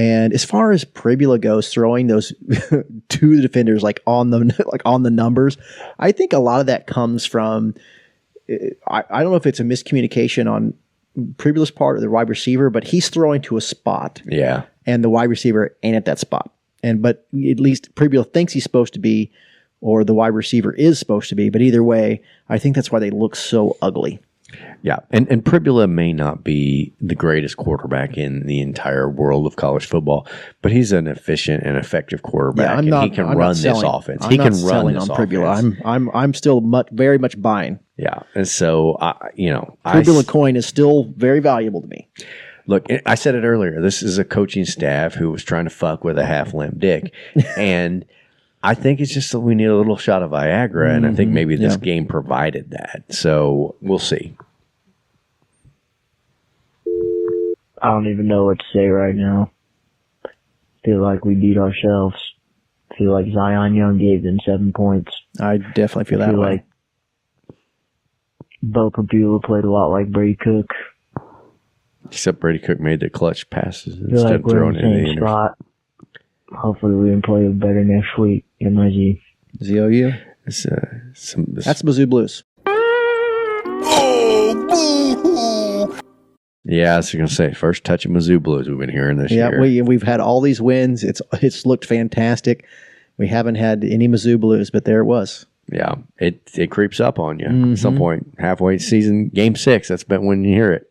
And as far as Pribula goes, throwing those 2 defenders on the numbers, I think a lot of that comes from I don't know if it's a miscommunication on Pribula's part or the wide receiver, but he's throwing to a spot, and the wide receiver ain't at that spot. But at least Pribula thinks he's supposed to be, or the wide receiver is supposed to be. But either way, I think that's why they look so ugly. Yeah, and Pribula may not be the greatest quarterback in the entire world of college football, but he's an efficient and effective quarterback, he can run this offense. He can run this offense. I'm still very much buying. Yeah, and so Pribula coin is still very valuable to me. Look, I said it earlier. This is a coaching staff who was trying to fuck with a half-limp dick, and I think it's just that we need a little shot of Viagra, and I think maybe this game provided that. So we'll see. I don't even know what to say right now. Feel like we beat ourselves. Feel like Zion Young gave them 7 points. I definitely feel that way. Like Bo Pribula played a lot like Brady Cook. Except Brady Cook made the clutch passes Feel instead like of we're throwing in the it in same the spot. Hopefully we can play better next week. MIG. ZOU? That's Mizzou Blues. Yeah, I was going to say, first touch of Mizzou Blues we've been hearing this year. Yeah, we've had all these wins. It's looked fantastic. We haven't had any Mizzou Blues, but there it was. Yeah, it creeps up on you at some point. Halfway season, game 6. That's about when you hear it.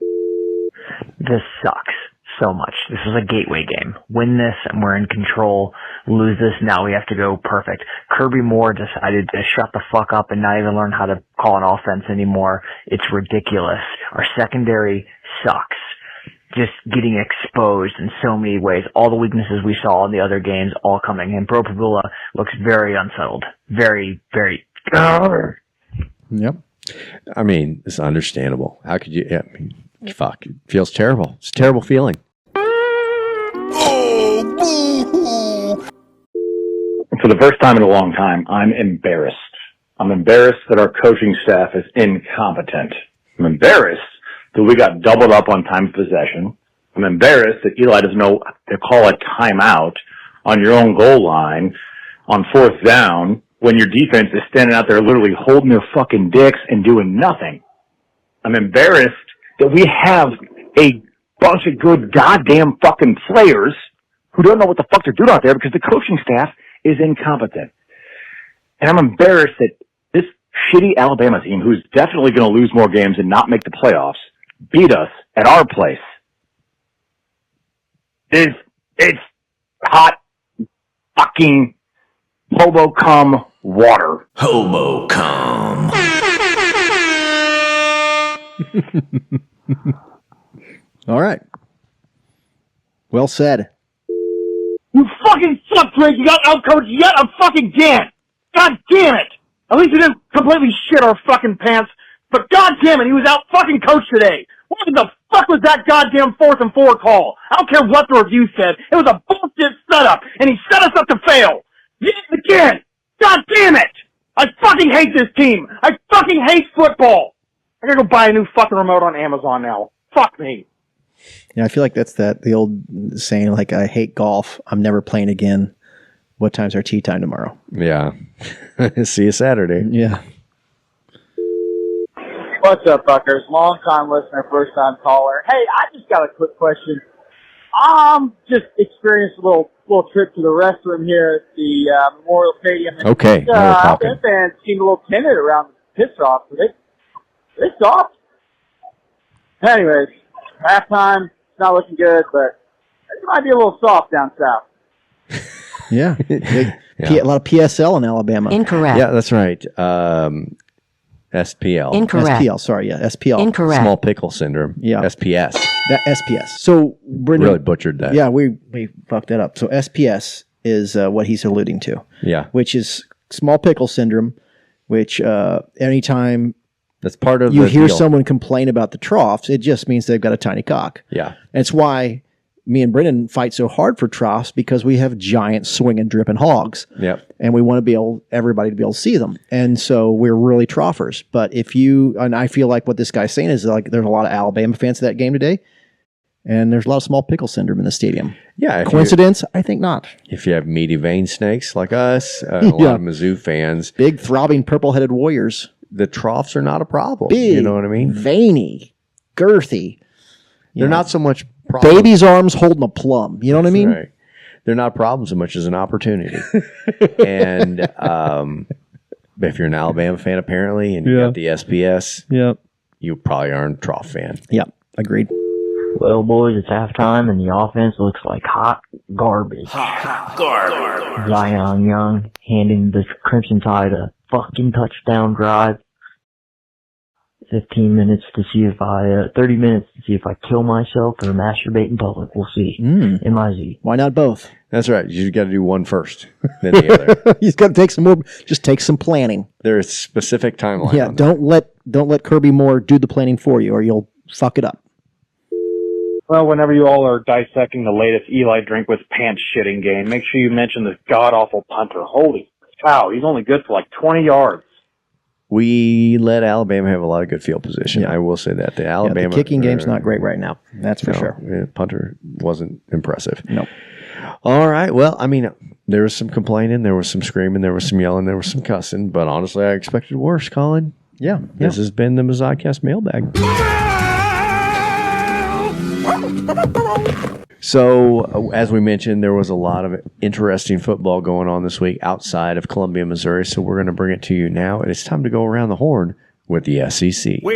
This sucks so much. This is a gateway game. Win this and we're in control. Lose this, now we have to go perfect. Kirby Moore decided to shut the fuck up and not even learn how to call an offense anymore. It's ridiculous. Our secondary sucks. Just getting exposed in so many ways. All the weaknesses we saw in the other games all coming in. Bro Pavula looks very unsettled. Very, very... Yep. I mean, it's understandable. How could you... Yeah, I mean, fuck. It feels terrible. It's a terrible feeling. For the first time in a long time, I'm embarrassed. I'm embarrassed that our coaching staff is incompetent. I'm embarrassed that we got doubled up on time of possession. I'm embarrassed that Eli doesn't know to call a timeout on your own goal line on 4th down when your defense is standing out there literally holding their fucking dicks and doing nothing. I'm embarrassed that we have a bunch of good goddamn fucking players who don't know what the fuck they're doing out there because the coaching staff is incompetent. And I'm embarrassed that this shitty Alabama team, who's definitely going to lose more games and not make the playoffs, beat us at our place. It's hot fucking hobo cum water. Hobo cum. All right. Well said. You fucking suck, Drake. You got outcoached yet fucking again. God damn it. At least you didn't completely shit our fucking pants. But god damn it, he was out fucking coached today. What the fuck was that goddamn 4th and 4 call? I don't care what the review said. It was a bullshit setup, and he set us up to fail. Yet again. God damn it. I fucking hate this team. I fucking hate football. I gotta go buy a new fucking remote on Amazon now. Fuck me. Yeah, I feel like that's the old saying, like, I hate golf. I'm never playing again. What time's our tea time tomorrow? Yeah. See you Saturday. Yeah. What's up, Buckers? Long time listener, first time caller. Hey, I just got a quick question. Just experienced a little trip to the restroom here at the Memorial Stadium. Okay, now we're talking. Alabama fans seemed a little timid around the piss off. They stopped. Anyways, halftime, it's not looking good, but it might be a little soft down south. Yeah. A lot of PSL in Alabama. Incorrect. Yeah, that's right. SPL. Incorrect. SPL, sorry, yeah. SPL. Incorrect. Small pickle syndrome. Yeah. SPS. That SPS. So, Brendan, really butchered that. Yeah, we fucked that up. So, SPS is what he's alluding to. Yeah. Which is small pickle syndrome, which anytime that's part of you the hear deal. someone complain about the troughs, it just means they've got a tiny cock. Yeah. And it's why me and Brendan fight so hard for troughs, because we have giant swinging, dripping hogs. Yep. And we want to everybody to be able to see them. And so we're really troughers. But and I feel like what this guy's saying is, like, there's a lot of Alabama fans at that game today, and there's a lot of small pickle syndrome in the stadium. Yeah. Coincidence? I think not. If you have meaty vein snakes like us, a lot of Mizzou fans. Big, throbbing, purple-headed warriors. The troughs are not a problem. Big, you know what I mean? Veiny, girthy. They're not so much problem. Baby's arms holding a plum. You know what I mean? Right. They're not problems so much as an opportunity. And if you're an Alabama fan, apparently, and you got the SPS, you probably aren't a trough fan. Yep, agreed. Well, boys, it's halftime, and the offense looks like hot garbage. Garbage. Zion Young handing the Crimson Tide a fucking touchdown drive. 30 minutes to see if I kill myself or masturbate in public. We'll see. MIZ. Why not both? That's right. You got to do one first, then the other. He's got to take some more. Just take some planning. There's a specific timeline. Yeah, on don't let Kirby Moore do the planning for you, or you'll fuck it up. Well, whenever you all are dissecting the latest Eli Drinkwitz pants shitting game, make sure you mention this god-awful punter. Holy cow, he's only good for like 20 yards. We let Alabama have a lot of good field position. I will say that. The kicking game's not great right now. That's for sure. Punter wasn't impressive. No. All right. Well, I mean, there was some complaining, there was some screaming, there was some yelling, there was some cussing, but honestly, I expected worse, Colin. Yeah. This has been the Mizzou mailbag. So, as we mentioned, there was a lot of interesting football going on this week outside of Columbia, Missouri. So, we're going to bring it to you now. And it's time to go around the horn with the SEC. We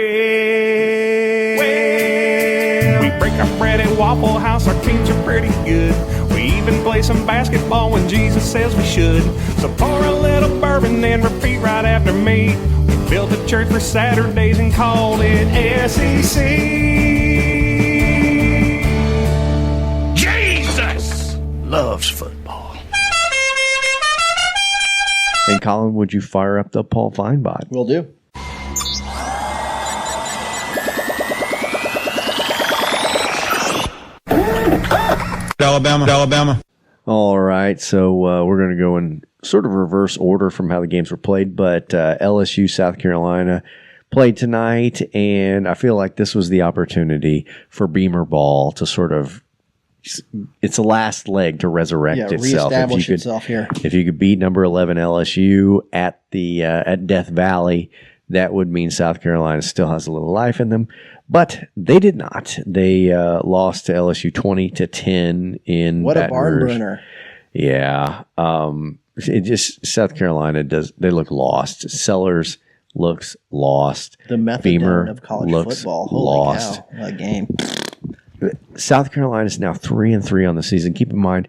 break our bread at Waffle House. Our teams are pretty good. We even play some basketball when Jesus says we should. So, pour a little bourbon and repeat right after me. We built a church for Saturdays and called it SEC. Loves football. And Colin, would you fire up the Paul Feinbot? Will do. Alabama. All right, so we're going to go in sort of reverse order from how the games were played, but LSU, South Carolina played tonight, and I feel like this was the opportunity for Beamer Ball to sort of, it's the last leg to resurrect itself. Reestablish itself here. If you could beat number 11 LSU at the at Death Valley, that would mean South Carolina still has a little life in them. But they did not. They lost to LSU 20-10 in what Baton a barn Rouge. burner. Yeah. It just South Carolina they look lost. Sellers looks lost. The methadone of college football. Holy lost. cow, what a game. South Carolina is now 3-3 on the season. Keep in mind,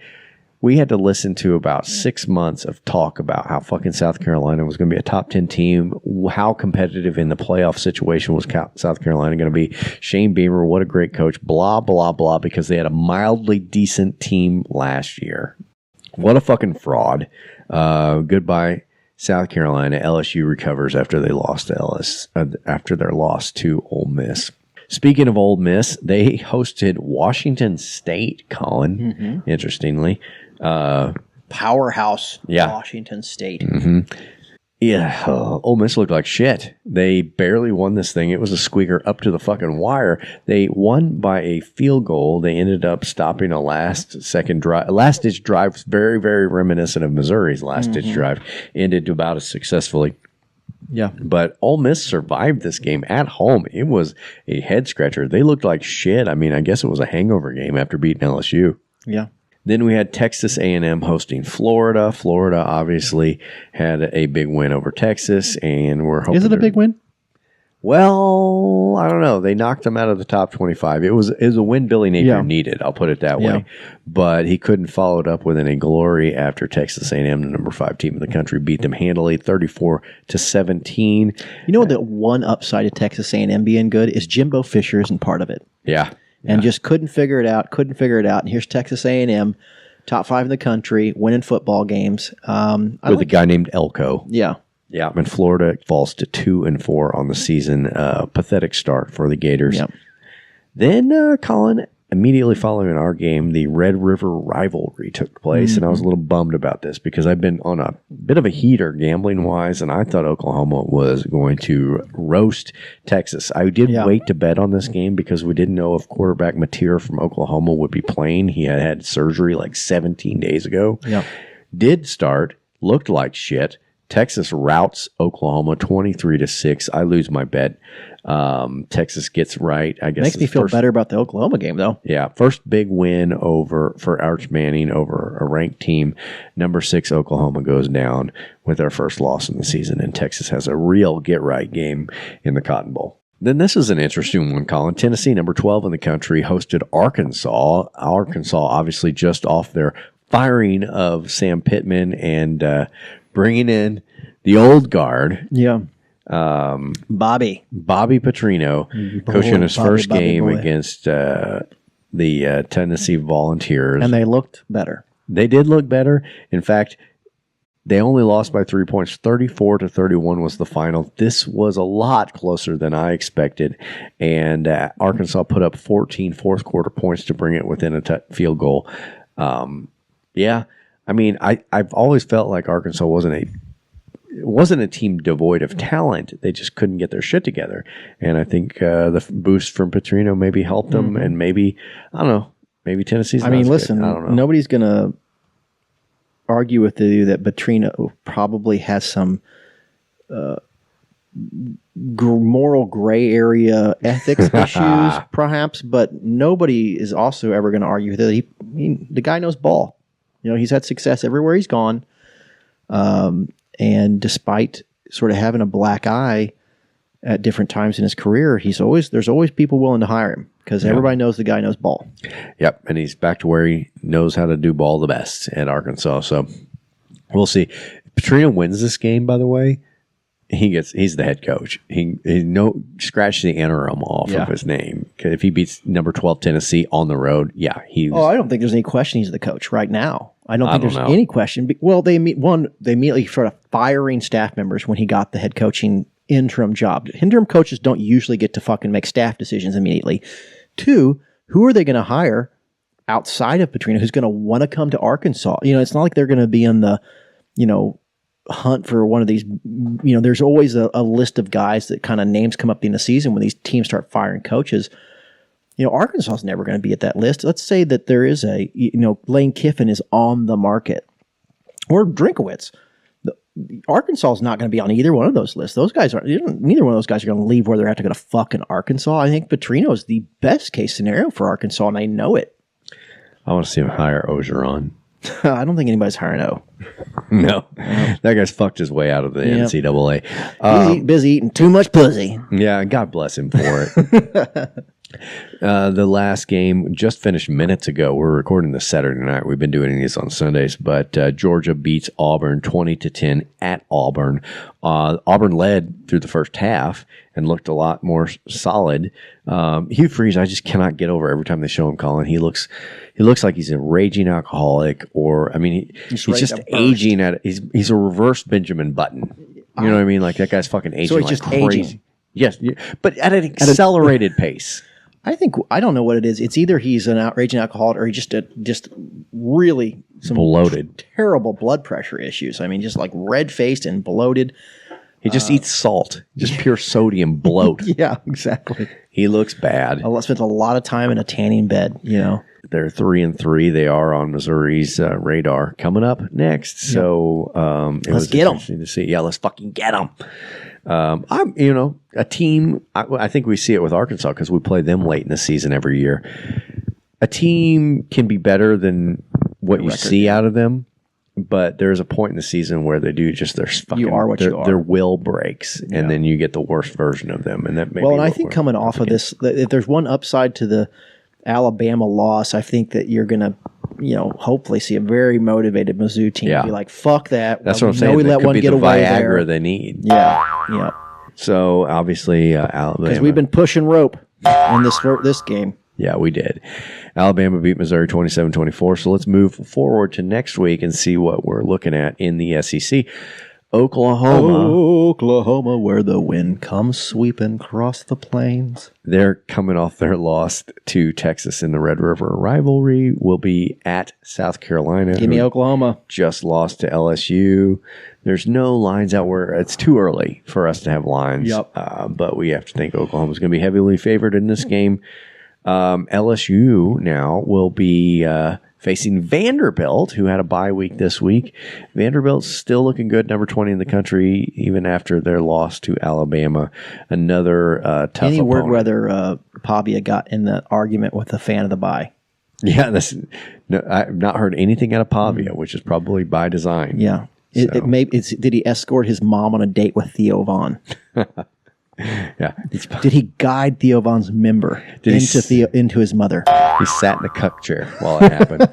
we had to listen to about 6 months of talk about how fucking South Carolina was going to be a top 10 team, how competitive in the playoff situation was South Carolina going to be. Shane Beamer, what a great coach, blah, blah, blah, because they had a mildly decent team last year. What a fucking fraud. Goodbye, South Carolina. LSU recovers after they lost to after their loss to Ole Miss. Speaking of Ole Miss, they hosted Washington State, Colin, interestingly. Powerhouse, yeah. Washington State. Mm-hmm. Yeah, Ole Miss looked like shit. They barely won this thing. It was a squeaker up to the fucking wire. They won by a field goal. They ended up stopping a last-ditch drive, very, very reminiscent of Missouri's last-ditch drive. Ended about as successfully. Yeah. But Ole Miss survived this game at home. It was a head-scratcher. They looked like shit. I mean, I guess it was a hangover game after beating LSU. Yeah. Then we had Texas A&M hosting Florida. Florida obviously had a big win over Texas, and we're hoping. Is it a big win? Well, I don't know. They knocked them out of the top 25. It was a win Billy Napier needed. I'll put it that way. But he couldn't follow it up with any glory after Texas A&M, the number 5 team in the country, beat them handily, 34-17. You know, the one upside of Texas A&M being good is Jimbo Fisher isn't part of it. Yeah. And just couldn't figure it out. And here's Texas A&M, top 5 in the country, winning football games. With a guy named Elko. Yeah. Yeah, and Florida falls to 2-4 on the season. Pathetic start for the Gators. Yep. Then, Colin, immediately following our game, the Red River rivalry took place, and I was a little bummed about this because I've been on a bit of a heater gambling-wise, and I thought Oklahoma was going to roast Texas. I did wait to bet on this game because we didn't know if quarterback Mateer from Oklahoma would be playing. He had surgery like 17 days ago. Yeah. Did start, looked like shit. Texas routs Oklahoma 23-6. I lose my bet. Texas gets right. I guess makes me feel better about the Oklahoma game, though. Yeah, first big win for Arch Manning over a ranked team. Number 6 Oklahoma goes down with their first loss in the season, and Texas has a real get-right game in the Cotton Bowl. Then this is an interesting one, Colin. Tennessee, number 12 in the country, hosted Arkansas. Arkansas, obviously, just off their firing of Sam Pittman and bringing in the old guard. Yeah. Bobby Petrino coaching his first game against the Tennessee Volunteers. And they looked better. They did look better. In fact, they only lost by 3 points. 34-31 was the final. This was a lot closer than I expected. And Arkansas put up 14 fourth-quarter points to bring it within a field goal. Yeah. I mean, I've always felt like Arkansas wasn't a team devoid of talent. They just couldn't get their shit together. And I think the boost from Petrino maybe helped them. And maybe, I don't know, maybe Tennessee's not as listen, good. I don't know. Nobody's going to argue with you that Petrino probably has some moral gray area ethics issues, perhaps, but nobody is also ever going to argue that the guy knows ball. He's had success everywhere he's gone. And despite sort of having a black eye at different times in his career, there's always people willing to hire him because everybody knows the guy knows ball. Yep, and he's back to where he knows how to do ball the best at Arkansas. So we'll see. If Petrino wins this game, by the way, he's the head coach. He scratch the interim off of his name. If he beats number 12 Tennessee on the road, I don't think there's any question he's the coach right now. I don't think there's any question. Well, they immediately started firing staff members when he got the head coaching interim job. Interim coaches don't usually get to fucking make staff decisions immediately. 2, who are they going to hire outside of Petrino who's going to want to come to Arkansas? It's not like they're going to be in the, hunt for one of these. There's always a list of guys that kind of names come up at the end of the season when these teams start firing coaches. Arkansas is never going to be at that list. Let's say that there is Lane Kiffin is on the market or Drinkwitz. Arkansas is not going to be on either one of those lists. Those guys neither one of those guys are going to leave where they're at to go to fucking Arkansas. I think Petrino is the best case scenario for Arkansas, and I know it. I want to see him hire Ogeron. I don't think anybody's hiring O. No. That guy's fucked his way out of the NCAA. He's busy eating too much pussy. Yeah, God bless him for it. The last game just finished minutes ago. We're recording this Saturday night. We've been doing these on Sundays, but Georgia beats Auburn 20-10 at Auburn. Auburn led through the first half and looked a lot more solid. Hugh Freeze, I just cannot get over every time they show him, Colin. He looks like he's a raging alcoholic, he's just aging he's a reverse Benjamin Button. You know what I mean? Like that guy's fucking aging. So he's like just crazy. aging. Yes, but at an accelerated pace. I don't know what it is. It's either he's an outraging alcoholic or he just really some bloated, terrible blood pressure issues. Just like red faced and bloated. He just eats salt, just pure sodium bloat. Yeah, exactly. He looks bad. I spent a lot of time in a tanning bed. They're 3-3. They are on Missouri's radar coming up next. So let's get them. To see. Yeah, let's fucking get them. A team, I think we see it with Arkansas because we play them late in the season every year. A team can be better than what you see out of them, but there's a point in the season where they do just their will breaks, and then you get the worst version of them. And that and I think coming off of this, if there's one upside to the Alabama loss, I think that you're going to hopefully see a very motivated Mizzou team be like, fuck that. That's what I'm saying. We let one get away Viagra there. They need. Yeah. So obviously, Alabama. Because we've been pushing rope in this game. Yeah, we did. Alabama beat Missouri 27-24. So let's move forward to next week and see what we're looking at in the SEC. Oklahoma, where the wind comes sweeping across the plains. They're coming off their loss to Texas in the Red River rivalry. Will be at South Carolina. Give me Oklahoma. Just lost to LSU. There's no lines out where it's too early for us to have lines. Yep. But we have to think Oklahoma's going to be heavily favored in this game. LSU now will be facing Vanderbilt, who had a bye week this week. Vanderbilt's still looking good, number 20 in the country, even after their loss to Alabama. Another tough Any opponent. word whether Pavia got in the argument with a fan of the bye? Yeah, I've not heard anything out of Pavia, which is probably by design. Yeah. Did he escort his mom on a date with Theo Vaughn? Yeah. Did he guide Theo Vaughn's member into his mother? He sat in the cuck chair while it happened.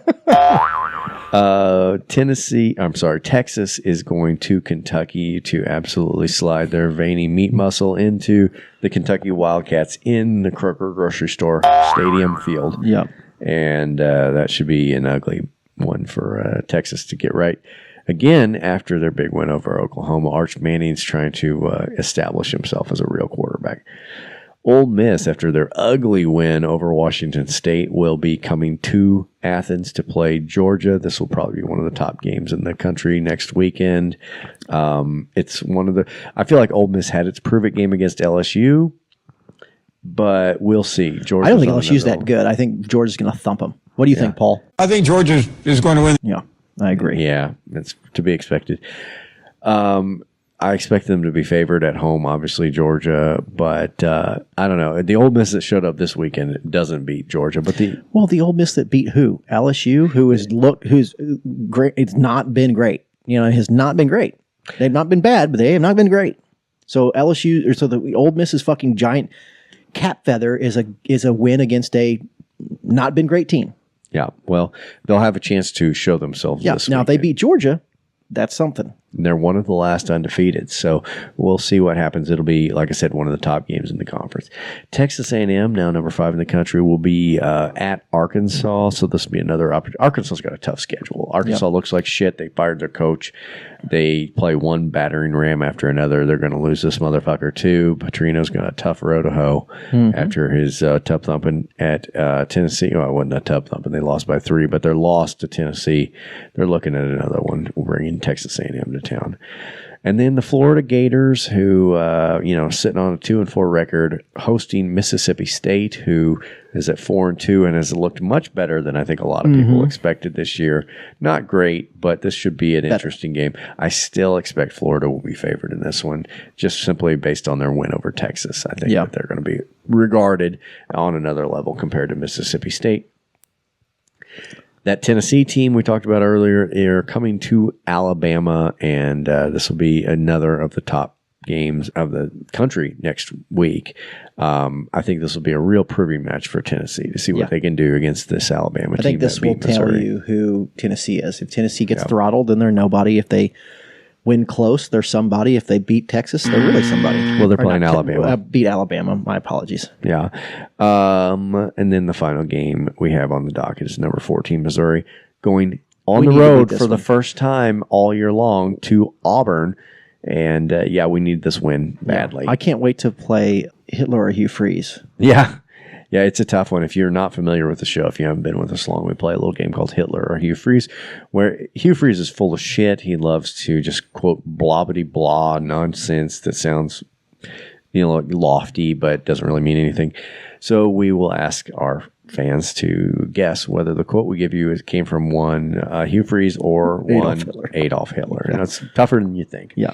Texas is going to Kentucky to absolutely slide their veiny meat muscle into the Kentucky Wildcats in the Kroger grocery store stadium field. Yeah. And that should be an ugly one for Texas to get right. Again, after their big win over Oklahoma, Arch Manning's trying to establish himself as a real quarterback. Ole Miss, after their ugly win over Washington State, will be coming to Athens to play Georgia. This will probably be one of the top games in the country next weekend. It's one of the. I feel like Ole Miss had its prove-it game against LSU, but we'll see. I don't think LSU's that good. I think Georgia's going to thump them. What do you think, Paul? I think Georgia is going to win. Yeah. I agree. Yeah, that's to be expected. I expect them to be favored at home, obviously Georgia, but I don't know. The Ole Miss that showed up this weekend doesn't beat Georgia, but the Ole Miss that beat who? LSU, who's great. It's not been great. It has not been great. They've not been bad, but they have not been great. So the Ole Miss's fucking giant cap feather is a win against a not been great team. Yeah, well, they'll have a chance to show themselves this now weekend. if they beat Georgia, that's something. They're one of the last undefeated, so we'll see what happens. It'll be, like I said, one of the top games in the conference. Texas A&M, now number 5 in the country, will be at Arkansas, so this will be another opportunity. Arkansas's got a tough schedule. Arkansas looks like shit. They fired their coach. They play one battering ram after another. They're going to lose this motherfucker, too. Petrino's got a tough row to hoe after his tough thumping at Tennessee. Well, it wasn't a tough thumping. They lost by 3, but they're lost to Tennessee. They're looking at another one, bringing Texas A&M to town. And then the Florida Gators, who, sitting on a 2-4 record, hosting Mississippi State, who is at 4-2 and has looked much better than I think a lot of people expected this year. Not great, but this should be an interesting game. I still expect Florida will be favored in this one, just simply based on their win over Texas. I think that they're going to be regarded on another level compared to Mississippi State. That Tennessee team we talked about earlier, they're coming to Alabama, and this will be another of the top games of the country next week. I think this will be a real proving match for Tennessee to see what they can do against this Alabama team. I think this will tell you who Tennessee is. If Tennessee gets throttled, then they're nobody. If they win close, they're somebody. If they beat Texas, they're really somebody. Well, they're playing Alabama. Beat Alabama. My apologies. Yeah. And then the final game we have on the docket is number 14, Missouri, going on the road for the first time all year long to Auburn. And, we need this win badly. I can't wait to play Hitler or Hugh Freeze. Yeah. Yeah, it's a tough one. If you're not familiar with the show, if you haven't been with us long, we play a little game called Hitler or Hugh Freeze, where Hugh Freeze is full of shit. He loves to just quote blobbity-blah nonsense that sounds, lofty, but doesn't really mean anything. So we will ask our fans to guess whether the quote we give you came from one Hugh Freeze or one Adolf Hitler. And that's tougher than you think. Yeah.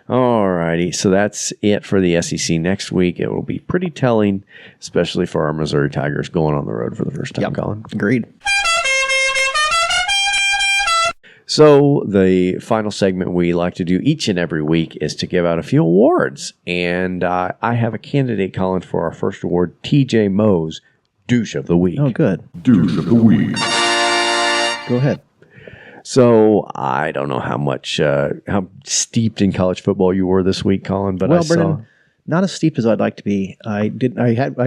All righty. So that's it for the SEC next week. It will be pretty telling, especially for our Missouri Tigers going on the road for the first time, Colin. Agreed. So the final segment we like to do each and every week is to give out a few awards. And I have a candidate, Colin, for our first award, TJ Moe's Douche of the Week. Oh, good. Douche of the Week. Go ahead. So I don't know how steeped in college football you were this week, Colin, but Brennan, not as steep as I'd like to be. I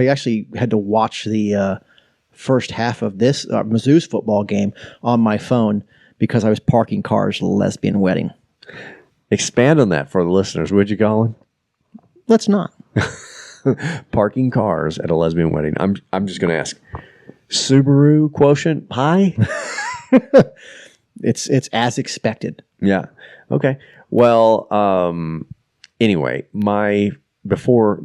actually had to watch the first half of this Mizzou's football game on my phone because I was parking cars at a lesbian wedding. Expand on that for the listeners, would you, Colin? Let's not. Parking cars at a lesbian wedding. I'm just going to ask, Subaru quotient high? It's as expected. Yeah. Okay. Well, anyway, before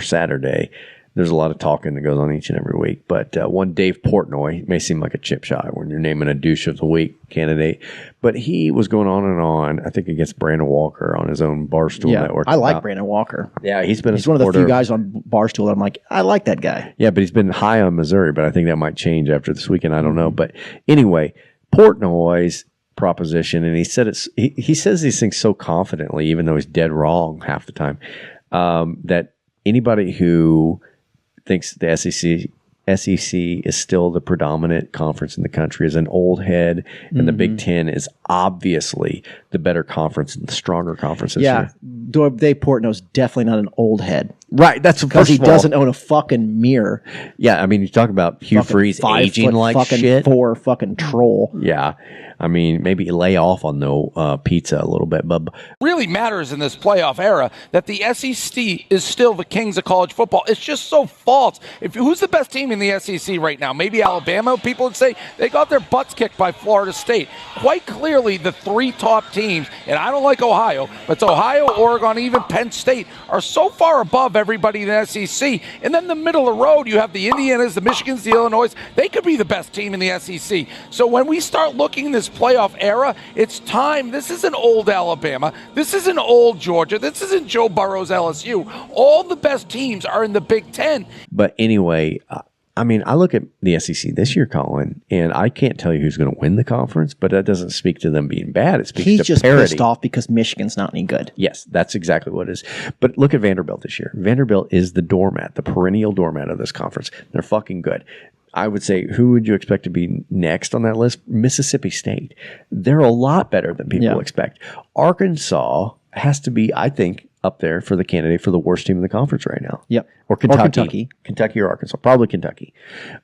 Saturday, there's a lot of talking that goes on each and every week. But one Dave Portnoy may seem like a chip shot when you're naming a douche of the week candidate, but he was going on and on, I think, against Brandon Walker on his own Barstool Network. I like Brandon Walker. Yeah, he's one of the few guys on Barstool that I'm like, I like that guy. Yeah, but he's been high on Missouri, but I think that might change after this weekend. I don't know. But anyway, Portnoy's proposition, and he said he says these things so confidently, even though he's dead wrong half the time, that anybody who thinks the SEC is still the predominant conference in the country is an old head, and the Big Ten is obviously the better conference and the stronger conference this year. Dave Portnoy's definitely not an old head. Right, that's because he doesn't own a fucking mirror. Yeah, I mean, you talk about Hugh Freeze aging like shit. 4 fucking troll. Yeah, I mean, maybe lay off on the pizza a little bit, bub. Really matters in this playoff era that the SEC is still the kings of college football. It's just so false. Who's the best team in the SEC right now? Maybe Alabama. People would say they got their butts kicked by Florida State. Quite clearly, the 3 top teams, and I don't like Ohio, but it's Ohio, Oregon, even Penn State, are so far above everybody in the SEC. And then the middle of the road, you have the Indianas, the Michigans, the Illinois. They could be the best team in the SEC. So when we start looking in this playoff era, it's time. This isn't old Alabama. This isn't old Georgia. This isn't Joe Burrow's LSU. All the best teams are in the Big Ten. But anyway, I mean, I look at the SEC this year, Colin, and I can't tell you who's going to win the conference, but that doesn't speak to them being bad. It speaks He's to just parity. pissed off because Michigan's not any good. Yes, that's exactly what it is. But look at Vanderbilt this year. Vanderbilt is the doormat, the perennial doormat of this conference. They're fucking good. I would say, who would you expect to be next on that list? Mississippi State. They're a lot better than people expect. Arkansas has to be, I think, up there for the candidate for the worst team in the conference right now. Yep. Or Kentucky. Kentucky or Arkansas. Probably Kentucky.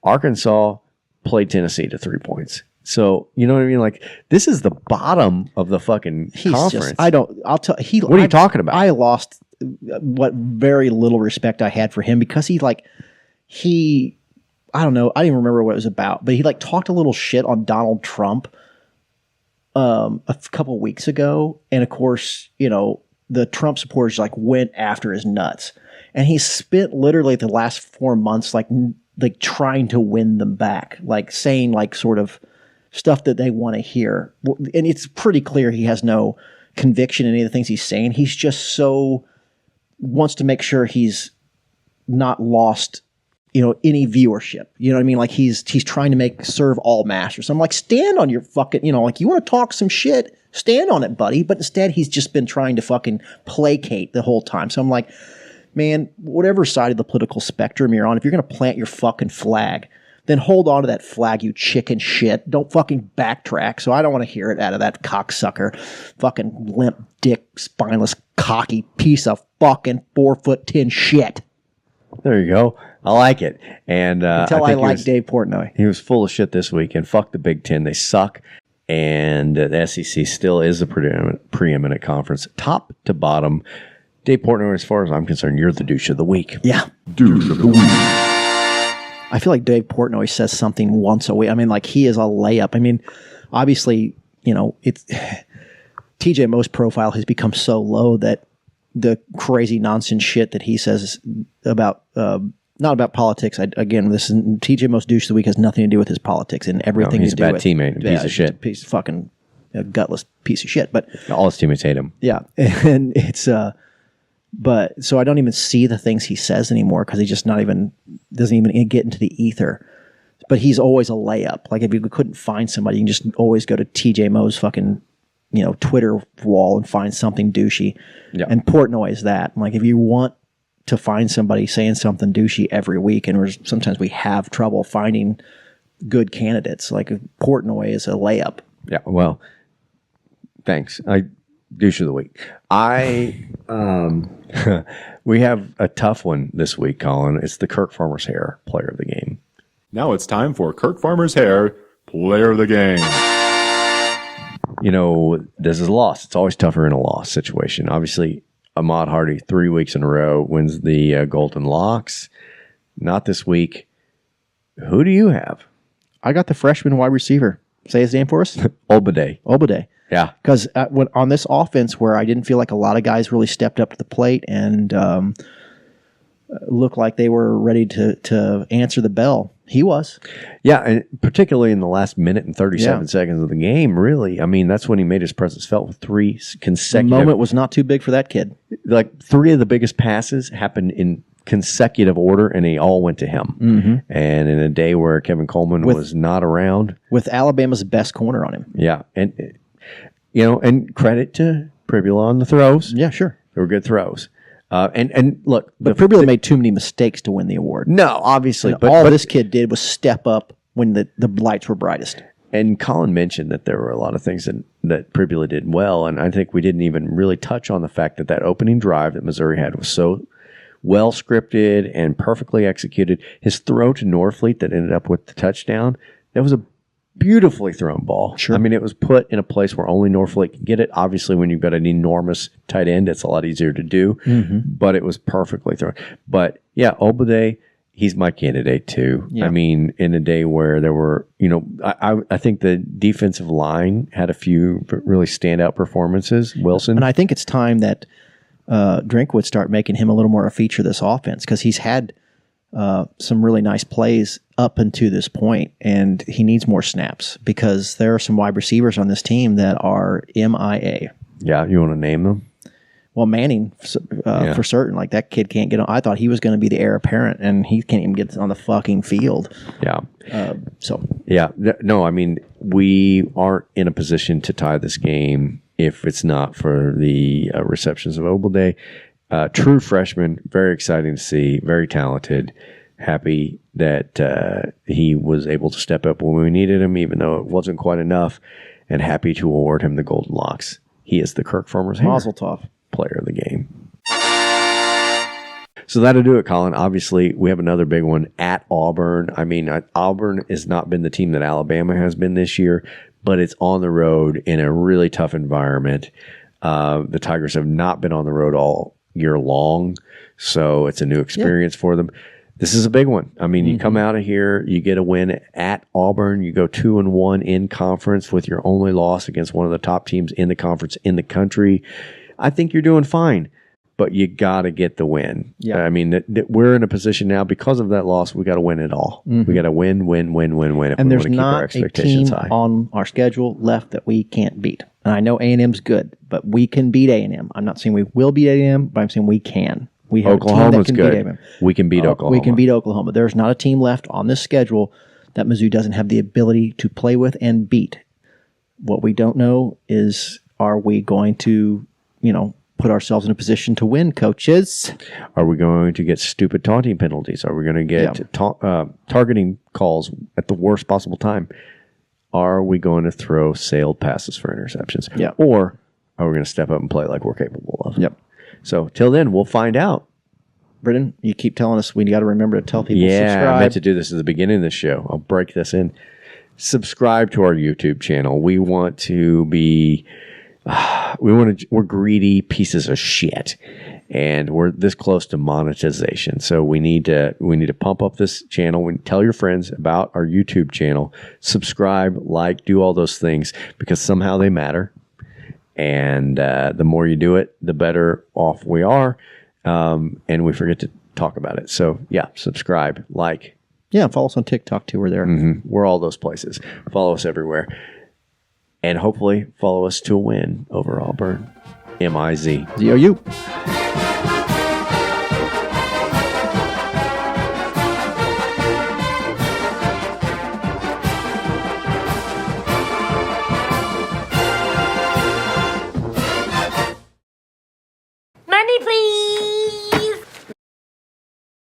Arkansas played Tennessee to 3 points. So, you know what I mean? Like, this is the bottom of the fucking conference. What are you talking about? I lost what very little respect I had for him because I don't know, I didn't even remember what it was about, but he talked a little shit on Donald Trump a couple weeks ago. And of course, the Trump supporters went after his nuts, and he spent literally the last 4 months trying to win them back, saying sort of stuff that they want to hear. And it's pretty clear he has no conviction in any of the things he's saying. He's just wants to make sure he's not lost, any viewership. You know what I mean? He's trying to serve all masters. I'm stand on your fucking, you want to talk some shit, stand on it, buddy. But instead, he's just been trying to fucking placate the whole time. So I'm man, whatever side of the political spectrum you're on, if you're going to plant your fucking flag, then hold on to that flag, you chicken shit. Don't fucking backtrack. So I don't want to hear it out of that cocksucker, fucking limp dick, spineless, cocky piece of fucking 4'10" shit. There you go. I like it. And Until I like Dave Portnoy. He was full of shit this week, and fuck the Big Ten. They suck. And the SEC still is a preeminent conference, top to bottom. Dave Portnoy, as far as I'm concerned, you're the douche of the week. Yeah. Douche of the week. I feel like Dave Portnoy says something once a week. I mean, he is a layup. I mean, obviously, it's TJ Moe's profile has become so low that the crazy nonsense shit that he says about not about politics. This is TJ Moe's douche of the week has nothing to do with his politics and everything he's to do a bad with teammate, piece of shit, piece of fucking gutless piece of shit. But all his teammates hate him. Yeah, and it's but so I don't even see the things he says anymore because he just doesn't even get into the ether. But he's always a layup. If you couldn't find somebody, you can just always go to TJ Moe's fucking Twitter wall and find something douchey. Yeah. And Portnoy is that. If you want to find somebody saying something douchey every week, and sometimes we have trouble finding good candidates, Portnoy is a layup. Yeah, well, thanks. Douche of the week. We have a tough one this week, Colin. It's the Kirk Farmer's Hair player of the game. Now it's time for Kirk Farmer's Hair player of the game. This is a loss. It's always tougher in a loss situation. Obviously, Ahmad Hardy 3 weeks in a row wins the Golden Locks. Not this week. Who do you have? I got the freshman wide receiver. Say his name for us. Obade. Yeah. Because on this offense where I didn't feel like a lot of guys really stepped up to the plate and looked like they were ready to answer the bell, he was. Yeah, and particularly in the last minute and 37 seconds of the game, really. I mean, that's when he made his presence felt with 3 consecutive. The moment was not too big for that kid. 3 of the biggest passes happened in consecutive order, and they all went to him. Mm-hmm. And in a day where Kevin Coleman was not around. With Alabama's best corner on him. Yeah, and and credit to Pribula on the throws. Yeah, sure. They were good throws. And look, but Pribula made too many mistakes to win the award. No, obviously, but all this kid did was step up when the lights were brightest. And Colin mentioned that there were a lot of things that Pribula did well, and I think we didn't even really touch on the fact that opening drive that Missouri had was so well scripted and perfectly executed. His throw to Norfleet that ended up with the touchdown, that was a beautifully thrown ball. Sure. I mean, it was put in a place where only Norfleet can get it. Obviously, when you've got an enormous tight end, it's a lot easier to do, but it was perfectly thrown. But yeah, Obade, he's my candidate too. Yeah. I mean, in a day where there were, I think the defensive line had a few really standout performances. Wilson. And I think it's time that Drinkwitz start making him a little more a feature of this offense, because he's had some really nice plays up until this point, and he needs more snaps because there are some wide receivers on this team that are MIA. Yeah, you want to name them? Well, Manning, for certain. Like, that kid can't get on. I thought he was going to be the heir apparent, and he can't even get on the fucking field. Yeah. Yeah. No, I mean, we aren't in a position to tie this game if it's not for the receptions of Obleday. True freshman, very exciting to see, very talented. Happy that he was able to step up when we needed him, even though it wasn't quite enough, and happy to award him the Golden Locks. He is the Kirk Farmer's Mazel tov. Player of the game. So that'll do it, Colin. Obviously, we have another big one at Auburn. I mean, Auburn has not been the team that Alabama has been this year, but it's on the road in a really tough environment. The Tigers have not been on the road all year long, so it's a new experience for them. This is a big one. I mean, you come out of here, you get a win at Auburn, you go 2-1 in conference with your only loss against one of the top teams in the conference in the country. I think you're doing fine, but you got to get the win. Yeah. I mean, we're in a position now because of that loss. We got to win it all. We got to win. If And we there's want to keep our not a expectations team high. on our schedule left that we can't beat. And I know A&M's good, but we can beat A&M. I'm not saying we will beat A&M, but I'm saying we can. We have Oklahoma's a team that can good. beat A&M. We can beat Oklahoma. We can beat Oklahoma. There's not a team left on this schedule that Mizzou doesn't have the ability to play with and beat. What we don't know is, are we going to, put ourselves in a position to win, coaches? Are we going to get stupid taunting penalties? Are we going to get targeting calls at the worst possible time? Are we going to throw sailed passes for interceptions? Yeah. Or are we going to step up and play like we're capable of? Yep. So till then, we'll find out. Brendan, you keep telling us we got to remember to tell people subscribe. I meant to do this at the beginning of the show. I'll break this in. Subscribe to our YouTube channel. We want to be... we're greedy pieces of shit, and we're this close to monetization. So we need to pump up this channel. Tell your friends about our YouTube channel. Subscribe, like, do all those things, because somehow they matter. And the more you do it, the better off we are. And we forget to talk about it. So yeah, subscribe, like. Yeah, follow us on TikTok too. We're there. We're all those places. Follow us everywhere. And hopefully follow us to a win over Auburn. MIZ. ZOU.